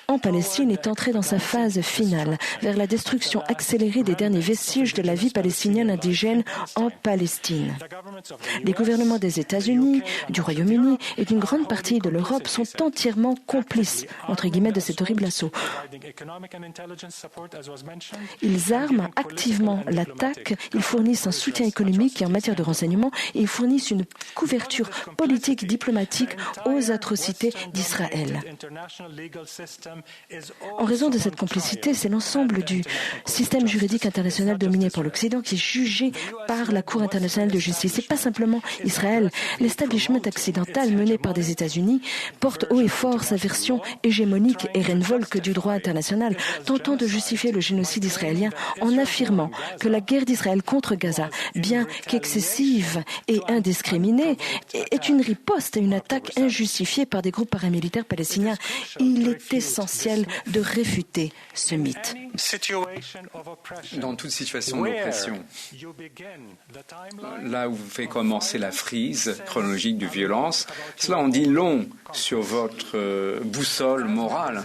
en Palestine est entré dans sa phase finale vers la destruction accélérée des derniers vestiges de la vie palestinienne indigène en Palestine. Les gouvernements des États-Unis, du Royaume-Uni et d'une grande partie de l'Europe sont entièrement complices, entre guillemets, de cet horrible assaut. Ils arment activement l'attaque, ils fournissent un soutien économique et en matière de renseignement et ils fournissent une couverture politique diplomatique aux atrocités d'Israël. En raison de cette complicité, c'est l'ensemble du système juridique international dominé par l'Occident qui est jugé par la Cour internationale de justice. Et pas simplement Israël. L'establishment occidental mené par des États-Unis porte haut et fort sa version hégémonique et révolte du droit international, tentant de justifier le génocide israélien en affirmant que la guerre d'Israël contre Gaza, bien qu'excessive et indiscriminée, est une riposte et une attaque injustifiée par des groupes paramilitaires palestiniens. Il est essentiel de réfuter ce mythe. Dans toute situation d'oppression, là où vous faites commencer la frise chronologique de violence, cela en dit long sur votre boussole morale.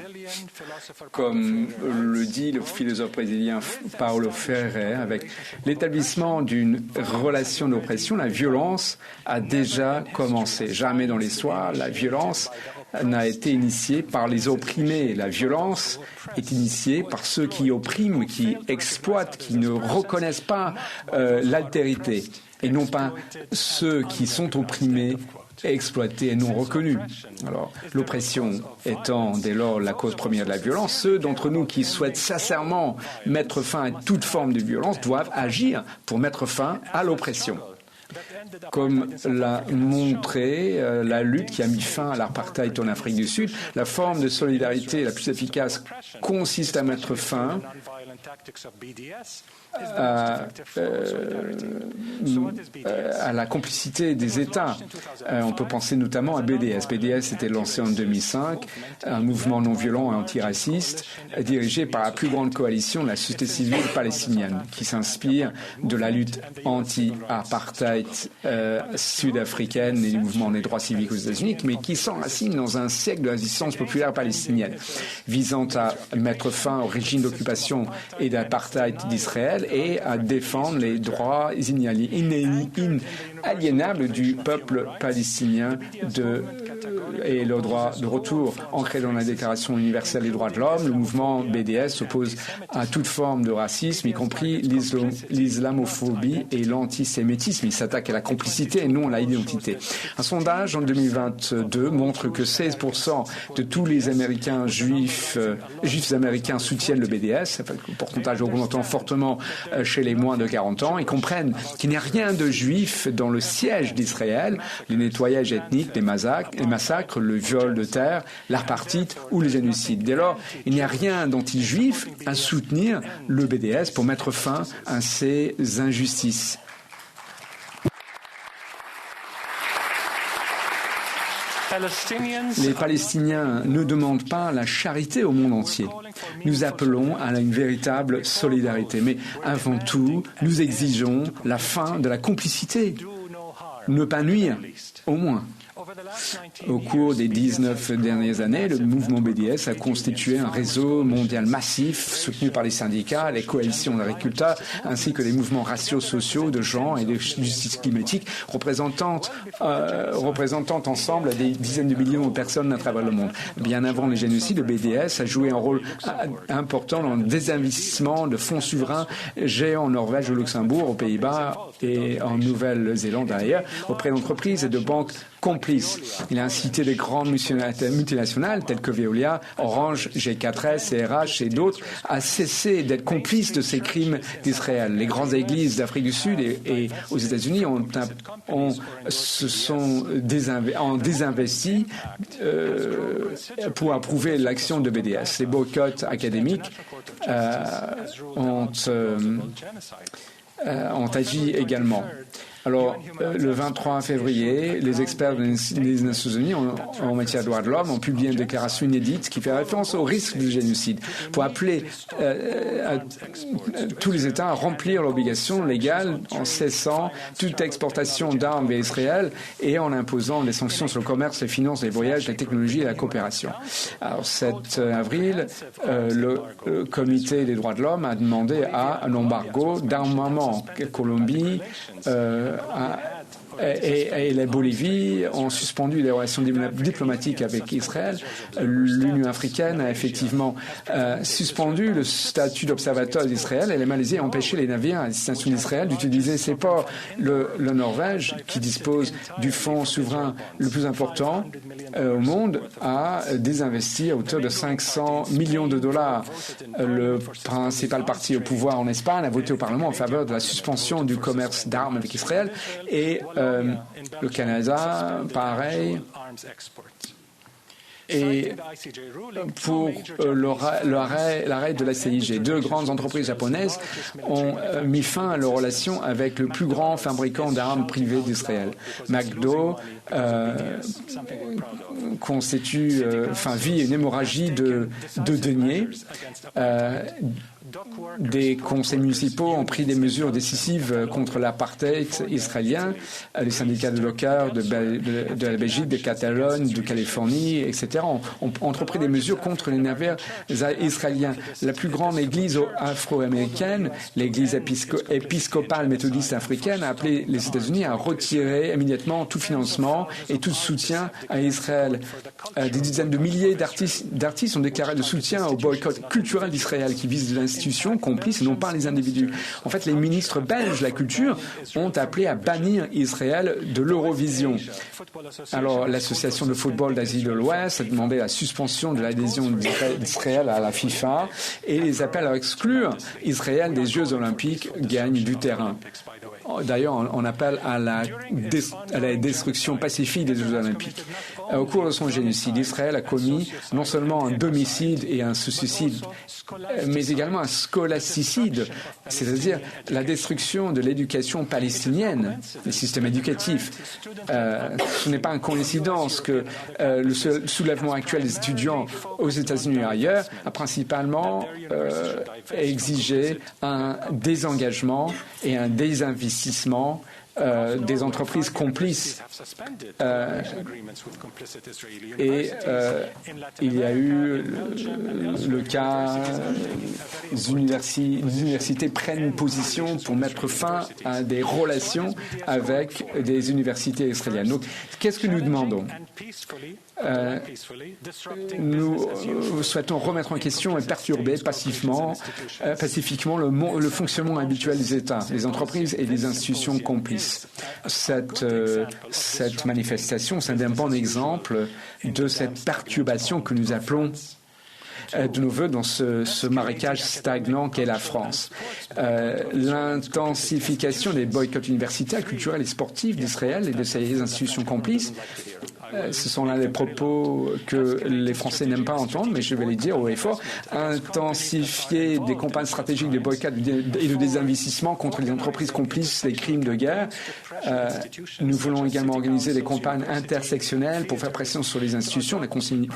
Comme le dit le philosophe brésilien Paulo Freire, avec l'établissement d'une relation d'oppression, la violence a déjà commencé. Jamais dans l'histoire, la violence n'a été initiée par les opprimés. La violence est initiée par ceux qui oppriment, qui exploitent, qui ne reconnaissent pas l'altérité, et non pas ceux qui sont opprimés, exploités et non reconnus. Alors, l'oppression étant dès lors la cause première de la violence, ceux d'entre nous qui souhaitent sincèrement mettre fin à toute forme de violence doivent agir pour mettre fin à l'oppression. Comme l'a montré la lutte qui a mis fin à l'apartheid en Afrique du Sud, la forme de solidarité la plus efficace consiste à mettre fin à la complicité des États. On peut penser notamment à BDS. BDS était lancé en 2005, un mouvement non violent et antiraciste dirigé par la plus grande coalition de la société civile palestinienne qui s'inspire de la lutte anti-apartheid sud-africaine et du mouvement des droits civiques aux États-Unis, mais qui s'enracine dans un siècle de résistance populaire palestinienne visant à mettre fin au régime d'occupation et d'apartheid d'Israël et à défendre les droits inaliénables du peuple palestinien et le droit de retour ancré dans la Déclaration universelle des droits de l'homme. Le mouvement BDS s'oppose à toute forme de racisme, y compris l'islamophobie et l'antisémitisme. Il s'attaque à la complicité et non à l'identité. Un sondage en 2022 montre que 16% de tous les Américains juifs américains soutiennent le BDS, le pourcentage augmentant fortement chez les moins de 40 ans. Ils comprennent qu'il n'y a rien de juif dans le siège d'Israël, les nettoyages ethniques, les massacres, le viol de terre, l'apartheid ou le génocide. Dès lors, il n'y a rien d'anti-juif à soutenir le BDS pour mettre fin à ces injustices. Les Palestiniens ne demandent pas la charité au monde entier. Nous appelons à une véritable solidarité. Mais avant tout, nous exigeons la fin de la complicité. Ne pas nuire, au moins. Au cours des 19 dernières années, le mouvement BDS a constitué un réseau mondial massif soutenu par les syndicats, les coalitions d'agriculteurs, ainsi que les mouvements raciaux, sociaux, de genre et de justice climatique, représentant ensemble des dizaines de millions de personnes à travers le monde. Bien avant les génocides, le BDS a joué un rôle important dans le désinvestissement de fonds souverains géants en Norvège, au Luxembourg, aux Pays-Bas et en Nouvelle-Zélande d'ailleurs, auprès d'entreprises et de banques complices. Il a incité les grandes multinationales telles que Veolia, Orange, G4S, CRH et d'autres à cesser d'être complices de ces crimes d'Israël. Les grandes églises d'Afrique du Sud et aux États-Unis se sont désinvestis pour approuver l'action de BDS. Les boycotts académiques ont agi également. Alors, le 23 février, les experts des Nations Unies en matière de droits de l'homme ont publié une déclaration inédite qui fait référence au risque du génocide pour appeler tous les États à remplir l'obligation légale en cessant toute exportation d'armes vers Israël et en imposant des sanctions sur le commerce, les finances, les voyages, la technologie et la coopération. Alors, 7 avril, le Comité des droits de l'homme a demandé un embargo d'armement. Colombie et la Bolivie ont suspendu les relations diplomatiques avec Israël. L'Union africaine a effectivement suspendu le statut d'observateur d'Israël et la Malaisie a empêché les navires à destination d'Israël d'utiliser ses ports. La Norvège, qui dispose du fonds souverain le plus important au monde, a désinvesti à hauteur de 500 millions de dollars. Le principal parti au pouvoir en Espagne a voté au Parlement en faveur de la suspension du commerce d'armes avec Israël et le Canada, pareil. Et pour l'arrêt de la CIG, 2 grandes entreprises japonaises ont mis fin à leurs relations avec le plus grand fabricant d'armes privé d'Israël. McDo vit une hémorragie de deniers. Des conseils municipaux ont pris des mesures décisives contre l'apartheid israélien. Les syndicats de dockers de la Belgique, de Catalogne, de Californie, etc. ont entrepris des mesures contre les navires israéliens. La plus grande église afro-américaine, l'église épiscopale méthodiste africaine, a appelé les États-Unis à retirer immédiatement tout financement et tout soutien à Israël. Des dizaines de milliers d'artistes ont déclaré de soutien au boycott culturel d'Israël qui vise l'institution complice et non pas les individus. En fait, les ministres belges de la culture ont appelé à bannir Israël de l'Eurovision. Alors, l'association de football d'Asie de l'Ouest a demandé la suspension de l'adhésion d'Israël à la FIFA et les appels à exclure Israël des Jeux Olympiques gagnent du terrain. D'ailleurs, on appelle à la destruction pacifique des Jeux Olympiques. Au cours de son génocide, Israël a commis non seulement un domicide et un suicide, mais également un scolasticide, c'est-à-dire la destruction de l'éducation palestinienne, le système éducatif. Ce n'est pas une coïncidence que le soulèvement actuel des étudiants aux États-Unis et ailleurs a principalement exigé un désengagement et un désinvestissement des entreprises complices. Il y a eu le cas, les universités prennent une position pour mettre fin à des relations avec des universités israéliennes. Donc, qu'est-ce que nous demandons ? Nous souhaitons remettre en question et perturber pacifiquement le fonctionnement habituel des États, des entreprises et des institutions complices. Cette manifestation, c'est un bon exemple de cette perturbation que nous appelons de nos voeux dans ce marécage stagnant qu'est la France. L'intensification des boycotts universitaires, culturels et sportifs d'Israël et de ses institutions complices, ce sont là des propos que les Français n'aiment pas entendre, mais je vais les dire haut et fort. Intensifier des campagnes stratégiques de boycott et de désinvestissement contre les entreprises complices des crimes de guerre. Nous voulons également organiser des campagnes intersectionnelles pour faire pression sur les institutions, les conseils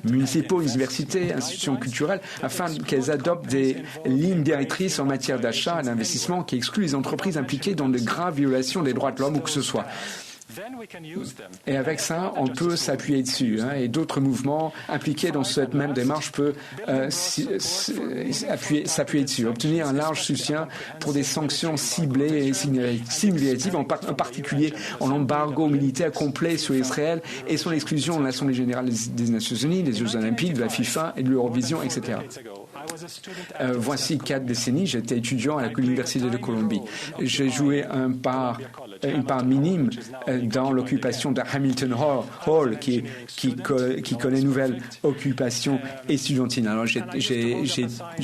municipaux, universités, institutions culturelles, afin qu'elles adoptent des lignes directrices en matière d'achat et d'investissement qui excluent les entreprises impliquées dans de graves violations des droits de l'homme ou que ce soit. Et avec ça, on peut s'appuyer dessus. Et d'autres mouvements impliqués dans cette même démarche peuvent s'appuyer dessus. Obtenir un large soutien pour des sanctions ciblées et significatives, en particulier en embargo militaire complet sur Israël et son exclusion de l'Assemblée générale des Nations Unies, des Jeux Olympiques, de la FIFA et de l'Eurovision, etc. Voici 4 décennies, j'étais étudiant à l'Université de Columbie. J'ai joué une part minime dans l'occupation de Hamilton Hall, qui connaît une nouvelle occupation estudiantine. Alors j'ai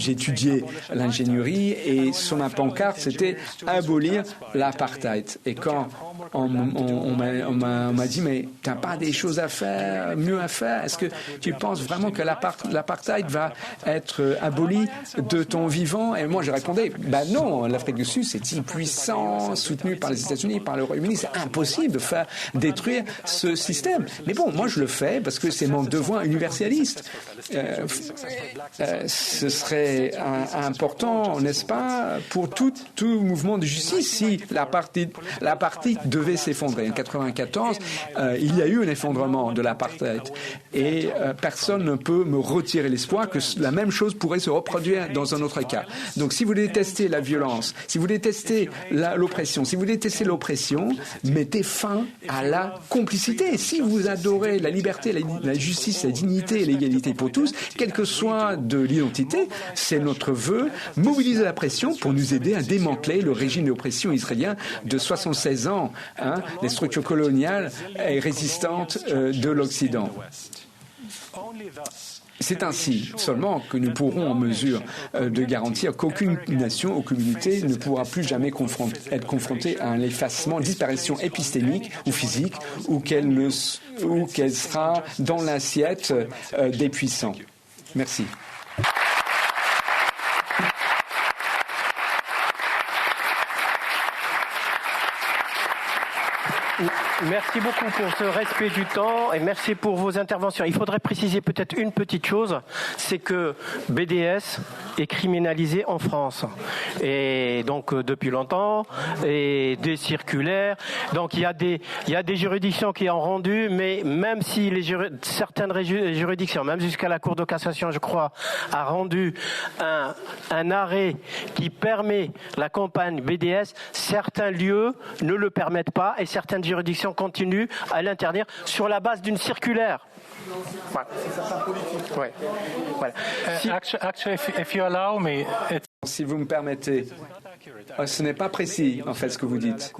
étudié l'ingénierie et sur ma pancarte, c'était abolir l'apartheid. Et quand on m'a dit, mais t'as pas des choses à faire, mieux à faire? Est-ce que tu penses vraiment que l'apartheid va être aboli de ton vivant? Et moi, je répondais, non, l'Afrique du Sud, c'est une puissance soutenue par les États-Unis, par le Royaume-Uni. C'est impossible de faire détruire ce système. Mais bon, moi, je le fais parce que c'est mon devoir universaliste. Ce serait important, n'est-ce pas, pour tout mouvement de justice si l'apartheid devait s'effondrer. En 1994, il y a eu un effondrement de l'apartheid et personne ne peut me retirer l'espoir que la même chose pourrait se reproduire dans un autre cas. Donc si vous détestez la violence, si vous détestez l'oppression, si vous détestez l'oppression, mettez fin à la complicité. Si vous adorez la liberté, la justice, la dignité et l'égalité pour tous, quelle que soit de l'identité, c'est notre vœu. Mobiliser la pression pour nous aider à démanteler le régime d'oppression israélien de 76 ans, les structures coloniales et résistantes de l'Occident. C'est ainsi seulement que nous pourrons en mesure de garantir qu'aucune nation ou communauté ne pourra plus jamais être confrontée à un effacement, disparition épistémique ou physique, ou qu'elle sera dans l'assiette des puissants. Merci. Merci beaucoup pour ce respect du temps et merci pour vos interventions. Il faudrait préciser peut-être une petite chose, c'est que BDS est criminalisé en France. Et donc depuis longtemps, et des circulaires. Donc il y a des juridictions qui ont rendu, mais même si certaines juridictions, même jusqu'à la Cour de cassation, je crois, a rendu un arrêt qui permet la campagne BDS, certains lieux ne le permettent pas et certaines juridictions continuent à l'interdire sur la base d'une circulaire. Voilà. Ouais. Voilà. Actually, if you allow me, si vous me permettez, ce n'est pas précis, en fait, ce que vous dites.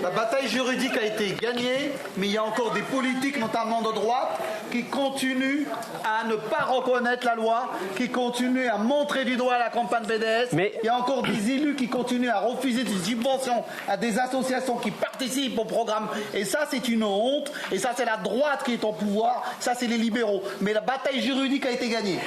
La bataille juridique a été gagnée, mais il y a encore des politiques, notamment de droite, qui continuent à ne pas reconnaître la loi, qui continuent à montrer du doigt la campagne BDS. Mais il y a encore des élus qui continuent à refuser des subventions à des associations qui participent au programme. Et ça, c'est une honte. Et ça, c'est la droite qui est au pouvoir. Ça, c'est les libéraux. Mais la bataille juridique a été gagnée.